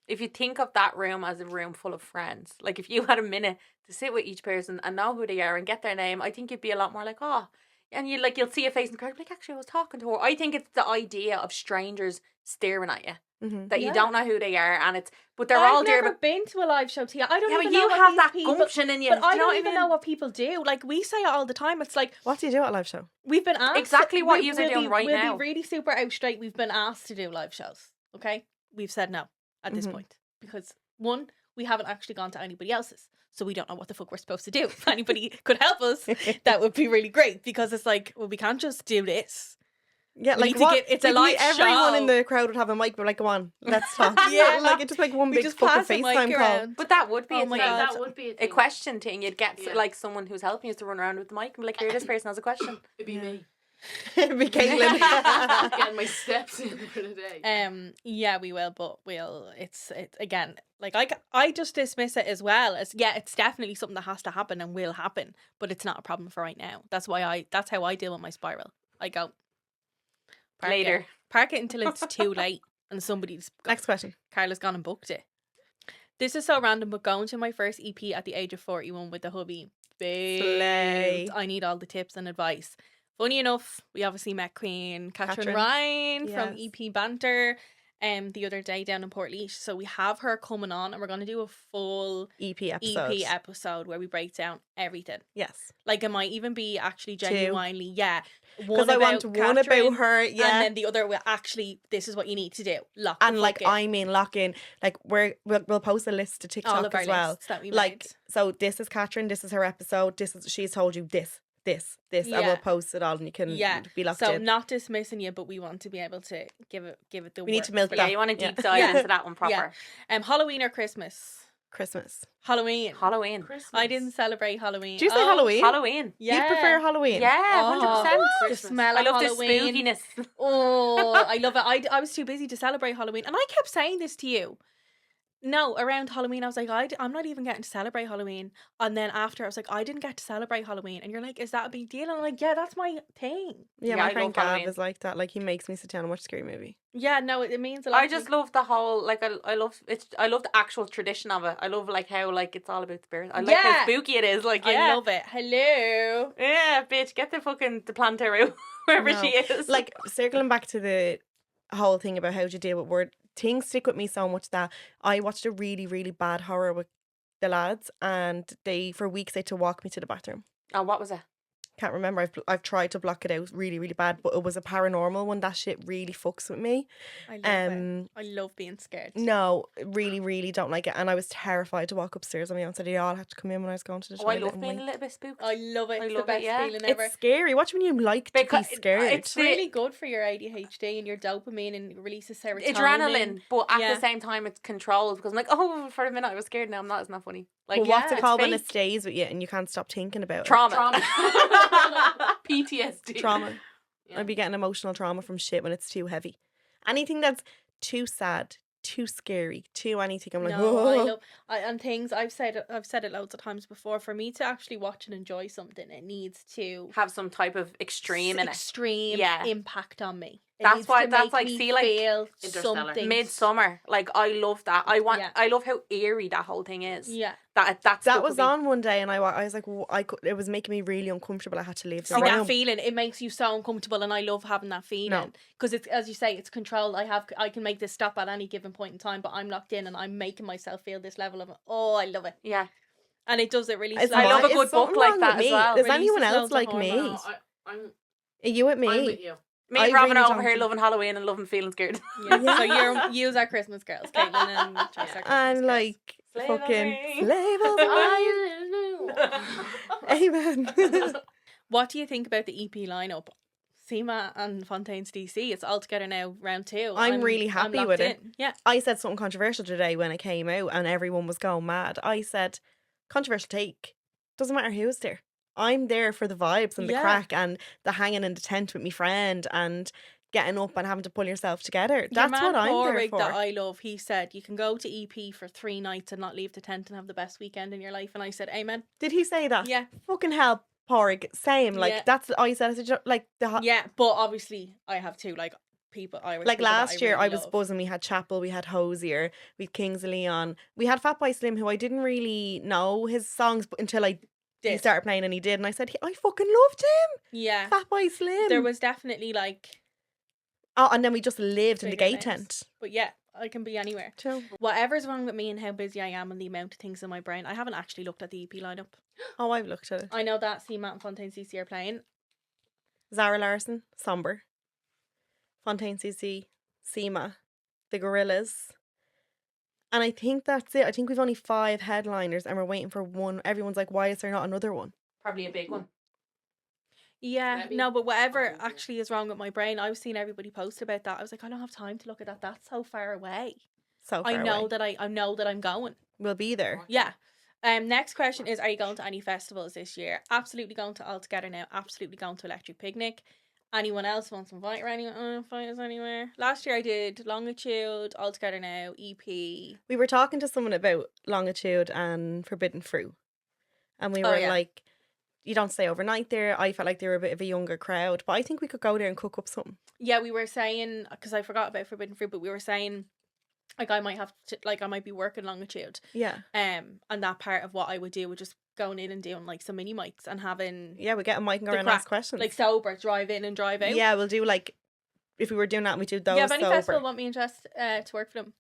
think of that room as a room full of friends, like if you had a minute to sit with each person and know who they are and get their name, I think you'd be a lot more like, oh, and you'll see a face in the crowd, like, actually I was talking to her. I think it's the idea of strangers staring at you. Mm-hmm. That you don't know who they are, but they're all there. I've never been to a live show, Tia. I don't even but know you what have these that people, gumption in you. But I you know don't what even know what people do. Like, we say it all the time. It's like, what do you do at a live show? We've been asked exactly what you're doing right now. We'll be really super out straight. We've been asked to do live shows. Okay, we've said no at this point because 1, we haven't actually gone to anybody else's, so we don't know what the fuck we're supposed to do. If anybody could help us, that would be really great, because it's like, well, we can't just do this. Yeah, we like it's a live show. Everyone in the crowd would have a mic, but like, go on, let's talk. Yeah, like it's just like one big fucking FaceTime call. But that would be that would be a question thing. You'd get like someone who's helping you to run around with the mic and be like, here, this person has a question. It'd be me. It'd be Caitlin. Getting my steps in for the day. Yeah, we will, but it's again, like I just dismiss it as well as, yeah, it's definitely something that has to happen and will happen, but it's not a problem for right now. That's how I deal with my spiral. I go park it until it's too late and somebody's Next question. Carla's gone and booked it. This is so random, but going to my first EP at the age of 41 with the hubby. Slay. I need all the tips and advice. Funny enough, we obviously met Queen Catherine Catherine. Ryan from Yes. EP Banter the other day down in Portlaoise. So we have her coming on, and we're going to do a full EP episode where we break down everything. Yes. Like, it might even be actually genuinely, Because I want one about her, and then the other will actually, this is what you need to do. Lock in. Lock in. Like, we'll post a list to TikTok all of our as well. lists that we Like, made. so this is Catherine, this is her episode, she's told you this, and we'll post it all, and you can be locked in. So not dismissing you, but we want to be able to give it the We need to milk Yeah, you want to deep dive into that one proper. Halloween or Christmas? Christmas. Halloween. Christmas. I didn't celebrate Halloween. Do you say Halloween? Halloween. Yeah. You prefer Halloween? Yeah, 100%. The smell I of love Halloween. the spookiness. Oh, I love it. I was too busy to celebrate Halloween, and I kept saying this to you. No, around Halloween, I was like, I'm not even getting to celebrate Halloween. And then after, I was like, I didn't get to celebrate Halloween. And you're like, is that a big deal? And I'm like, yeah, that's my thing. Yeah, Yeah, my I friend love Gav Halloween. is like that. Like, he makes me sit down and watch a scary movie. Yeah, no, it means a lot. I just love the whole, like, I love the actual tradition of it. I love, like, how, like, it's all about spirit. I like how spooky it is. Like, I love it. Hello. Yeah, bitch, get the planter out wherever No. she is. Like, circling back to the whole thing about how to deal with word, things stick with me so much that I watched a really, really bad horror with the lads, and for weeks they had to walk me to the bathroom. Oh, what was it? Can't remember. I've tried to block it out really, really bad, but it was a paranormal one. That shit really fucks with me. I love it. I love being scared. No, really, really don't like it. And I was terrified to walk upstairs on my own. So they all had to come in when I was going to the toilet. I love being a little bit spooked. I love it. I It's love the best it, yeah. feeling ever. It's scary. Watch when you like to be scared. It's really good for your ADHD and your dopamine, and it releases serotonin. Adrenaline, but at the same time it's controlled, because I'm like, oh, for a minute I was scared, now I'm not. It's not funny. Like, well, what's it called when it fake. stays with you and you can't stop thinking about Trauma. PTSD. it? Trauma. Yeah. I'd be getting emotional trauma from shit when it's too heavy. Anything that's too sad, too scary, too anything. I'm like, whoa. And things I've said it loads of times before. For me to actually watch and enjoy something, it needs to have some type of extreme impact on me. That's like feel something. Midsummer. Like, I love that. I love how eerie that whole thing is. Yeah. That was on one day, and I was like, it was making me really uncomfortable. I had to leave the room. That feeling, it makes you so uncomfortable, and I love having that feeling because it's, as you say, it's controlled. I can make this stop at any given point in time, but I'm locked in, and I'm making myself feel this level of I love it. Yeah, and it does it really. I love a good book like that as well. Is anyone else like me? No, Are you with me? I'm with you. Me and Robyn are over here loving Halloween and loving feeling scared. Yeah. So you're our Christmas girls, Caitlin and Jess are Christmas and like girls. fucking labels. Amen. What do you think about the EP lineup? Seema and Fontaine's DC. It's all together now, round 2. I'm really happy with it. Yeah. I said something controversial today when it came out, and everyone was going mad. I said, controversial take. Doesn't matter who's there. I'm there for the vibes and the crack and the hanging in the tent with my friend and getting up and having to pull yourself together. That's what I'm there for. That I love, he said, you can go to EP for 3 nights and not leave the tent and have the best weekend in your life. And I said, amen. Did he say that? Yeah. Fucking hell, Porrig. Same. Like, that's I said. Yeah, but obviously I have two, like, people. Like last year, I was buzzing. We had Chapel, we had Hosier, we had Kings of Leon, we had Fatboy Slim, who I didn't really know his songs until he started playing, and he did, and I said, I fucking loved him. Yeah. Fatboy Slim. There was definitely like... Oh, and then we just lived in the gay tent. But yeah, I can be anywhere. True. Whatever's wrong with me and how busy I am and the amount of things in my brain, I haven't actually looked at the EP lineup. Oh, I've looked at it. I know that Seema and Fontaine CC are playing. Zara Larson, Somber. Fontaine CC, Seema, the Gorillas. And I think that's it. I think we've only 5 headliners and we're waiting for one. Everyone's like, why is there not another one? Probably a big one. Yeah, no, but whatever actually is wrong with my brain, I was seeing everybody post about that. I was like, I don't have time to look at that. That's so far away. So far away. I know that I'm going. We'll be there. Yeah. Next question is, are you going to any festivals this year? Absolutely going to All Together Now. Absolutely going to Electric Picnic. Anyone else wants to invite us anywhere? Last year I did Longitude, All Together Now, EP. We were talking to someone about Longitude and Forbidden Fruit. And we were like, you don't stay overnight there. I felt like they were a bit of a younger crowd. But I think we could go there and cook up something. Yeah, we were saying, because I forgot about Forbidden Fruit, but we were saying, like, I might have to, like, I might be working Longitude. Yeah. And that part of what I would do would just going in and doing like some mini mics and having we get a mic and go around and ask questions, like sober, drive in and drive out. Yeah, we'll do like, if we were doing that and we do those. Yeah, if any festival want me interested to work for them,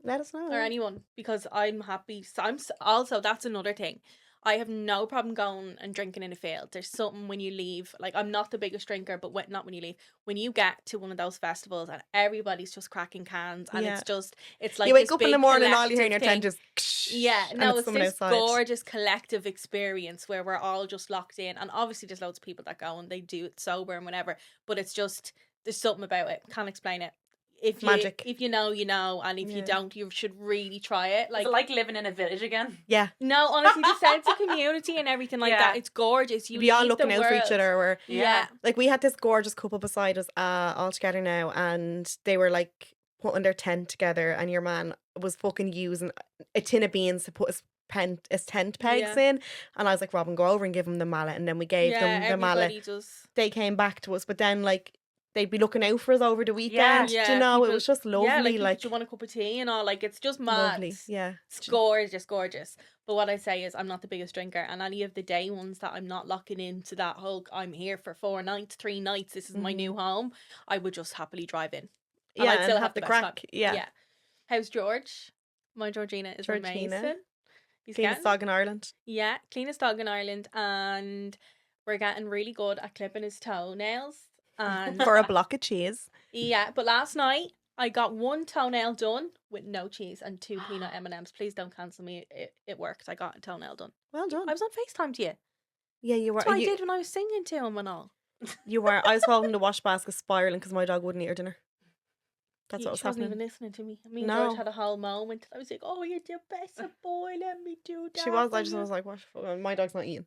let us know, or anyone, because I'm happy. So I'm also, that's another thing, I have no problem going and drinking in a field. There's something when you leave, like, I'm not the biggest drinker, but not when you leave. When you get to one of those festivals and everybody's just cracking cans and it's like, you wake up in the morning and all you hear in your tent is it's this outside. Gorgeous collective experience where we're all just locked in. And obviously there's loads of people that go and they do it sober and whatever, but it's just, there's something about it. Can't explain it. Magic. If you know, you know, and if you don't, you should really try it. Like, is it like living in a village again? Yeah. No, honestly, the sense of community and everything like that, it's gorgeous. We all looking out for each other. Yeah. Like, we had this gorgeous couple beside us all together now, and they were like putting their tent together, and your man was fucking using a tin of beans to put his tent pegs in, and I was like, Robyn, go over and give him the mallet, and then we gave them the mallet. They came back to us, but then like, they'd be looking out for us over the weekend. Yeah, you know, people, it was just lovely. Yeah, like, do you want a cup of tea and all? Like, it's just mad. Lovely, yeah. It's gorgeous, gorgeous. But what I say is, I'm not the biggest drinker, and any of the day ones that I'm not locking into that whole, I'm here for 4 nights, 3 nights, this is my new home, I would just happily drive in. And I'd still have the crack. Yeah. How's George? My Georgina is amazing. He's cleanest dog in Ireland. Yeah, cleanest dog in Ireland, and we're getting really good at clipping his toenails. And For a block of cheese. yeah, but last night I got one toenail done with no cheese and 2 peanut M&Ms. Please don't cancel me. It worked. I got a toenail done. Well done. I was on FaceTime to you. Yeah, you were. That's what I did when I was singing to him and all. You were. I was holding the wash basket spiraling because my dog wouldn't eat her dinner. That's what was She wasn't happening. even listening to me. Me and No. George had a whole moment. I was like, "Oh, you're the best boy. Let me do that." She was. for I just you." was like, what? My dog's not eating.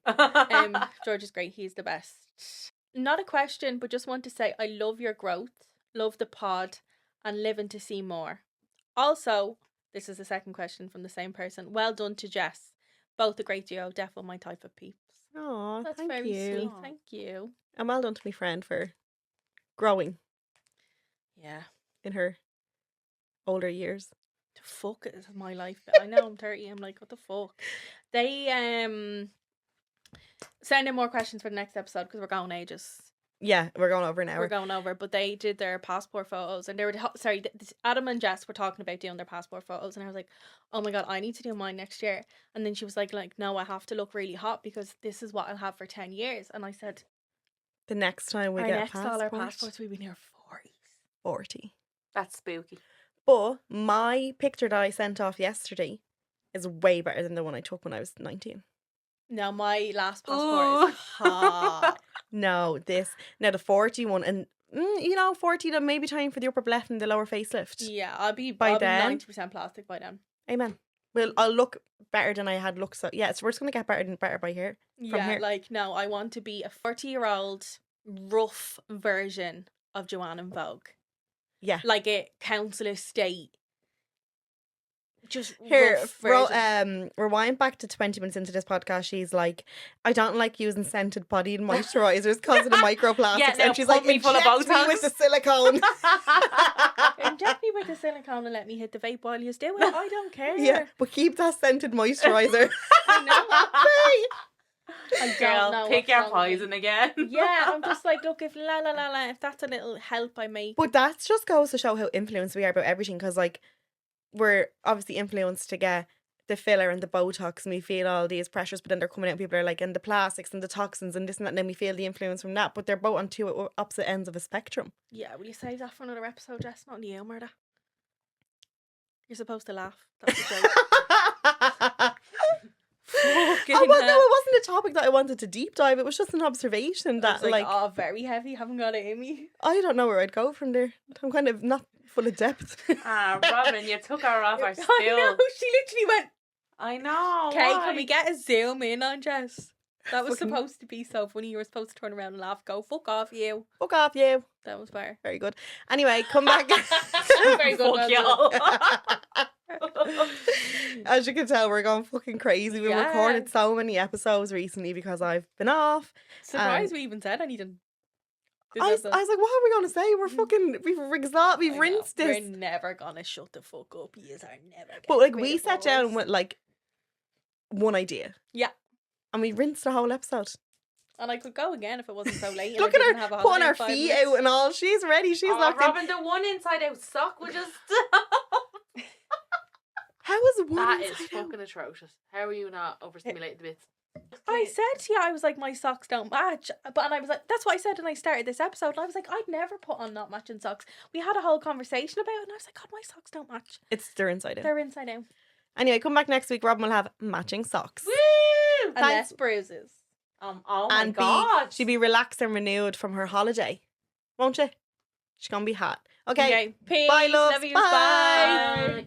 George is great. He's the best. Not a question, but just want to say I love your growth, love the pod, and living to see more. Also, this is the second question from the same person. Well done to Jess. Both a great duo. Definitely my type of peeps. Oh, That's thank very you. sweet. Thank you. And well done to my friend for growing Yeah. in her older years. The fuck is my life? I know I'm 30. I'm like, what the fuck? They send in more questions for the next episode because we're going ages. Yeah, we're going over an hour. We're going over, but they did their passport photos, and they were Adam and Jess were talking about doing their passport photos, and I was like, oh my god, I need to do mine next year. And then she was like, no, I have to look really hot because this is what I'll have for 10 years. And I said, The next time we get a passport. all our passports, we've been here 40. That's spooky. But my picture that I sent off yesterday is way better than the one I took when I was 19. No, my last passport is hot. No, the 40 one, and 40 that may be time for the upper left and the lower facelift. Yeah, I'll be By then. 90% plastic by then. Amen. Well, I'll look better than I had looked. So yeah, so we're just gonna get better by here. Yeah, here. like no, I want to be a 40-year-old rough version of Joanne in Vogue. Yeah. Like a council estate. Just Here, rough version. rewind back to 20 minutes into this podcast. She's like, I don't like using scented body moisturizers because of the microplastics. Yeah, now and she's put like, me full of inject me Botox. with the silicone. Inject me with the silicone and let me hit the vape while you do it. I don't care. Yeah, but keep that scented moisturizer. I know. I don't Girl, know pick what's your wrong with me. poison again. Yeah, I'm just like, look, if if that's a little help I make. But that just goes to show how influenced we are about everything, because like we're obviously influenced to get the filler and the Botox, and we feel all these pressures, but then they're coming out, people are like, and the plastics and the toxins and this and that, and then we feel the influence from that, but they're both on two opposite ends of a spectrum. Yeah, will you save that for another episode, Jess? Not in the humour, that. You're supposed to laugh. That's a joke. It wasn't a topic that I wanted to deep dive. It was just an observation that like, oh, very heavy. Haven't got it in me. I don't know where I'd go from there. I'm kind of not full of depth. Robyn, you took her off our I know. stool. She literally went. I know. Okay, why? can we get a zoom in on Jess? That was Fucking- supposed to be so funny. You were supposed to turn around and laugh. Go fuck off, you. Fuck off, you. That was fair. Very good. Anyway, come back. Very good. Fuck well done. y'all. As you can tell, we're going fucking crazy. We Yeah. recorded so many episodes recently because I've been off. Surprised we even said anything. I was like, what are we going to say? We're fucking, we've rinsed this. We're never gonna shut the fuck up. Yous are never. But like, getting we rid of sat down us. with like one idea. Yeah. And we rinsed the whole episode. And I could go again if it wasn't so late. and Look I at didn't her have a putting holiday her in 5 feet minutes. out and all. She's ready. She's locked in. Robyn, the one inside out sock would just stop. How is one That is inside out? fucking atrocious. How are you not overstimulated the bits? I said to you, I was like, my socks don't match. And I was like, that's what I said when I started this episode. And I was like, I'd never put on not matching socks. We had a whole conversation about it. And I was like, God, my socks don't match. They're inside out. They're inside out. Anyway, come back next week. Robyn will have matching socks. Woo! And less bruises. Oh my And god. she'll be relaxed and renewed from her holiday. Won't she? She's going to be hot. Okay. Peace. Bye, loves. Love you. Bye. Bye.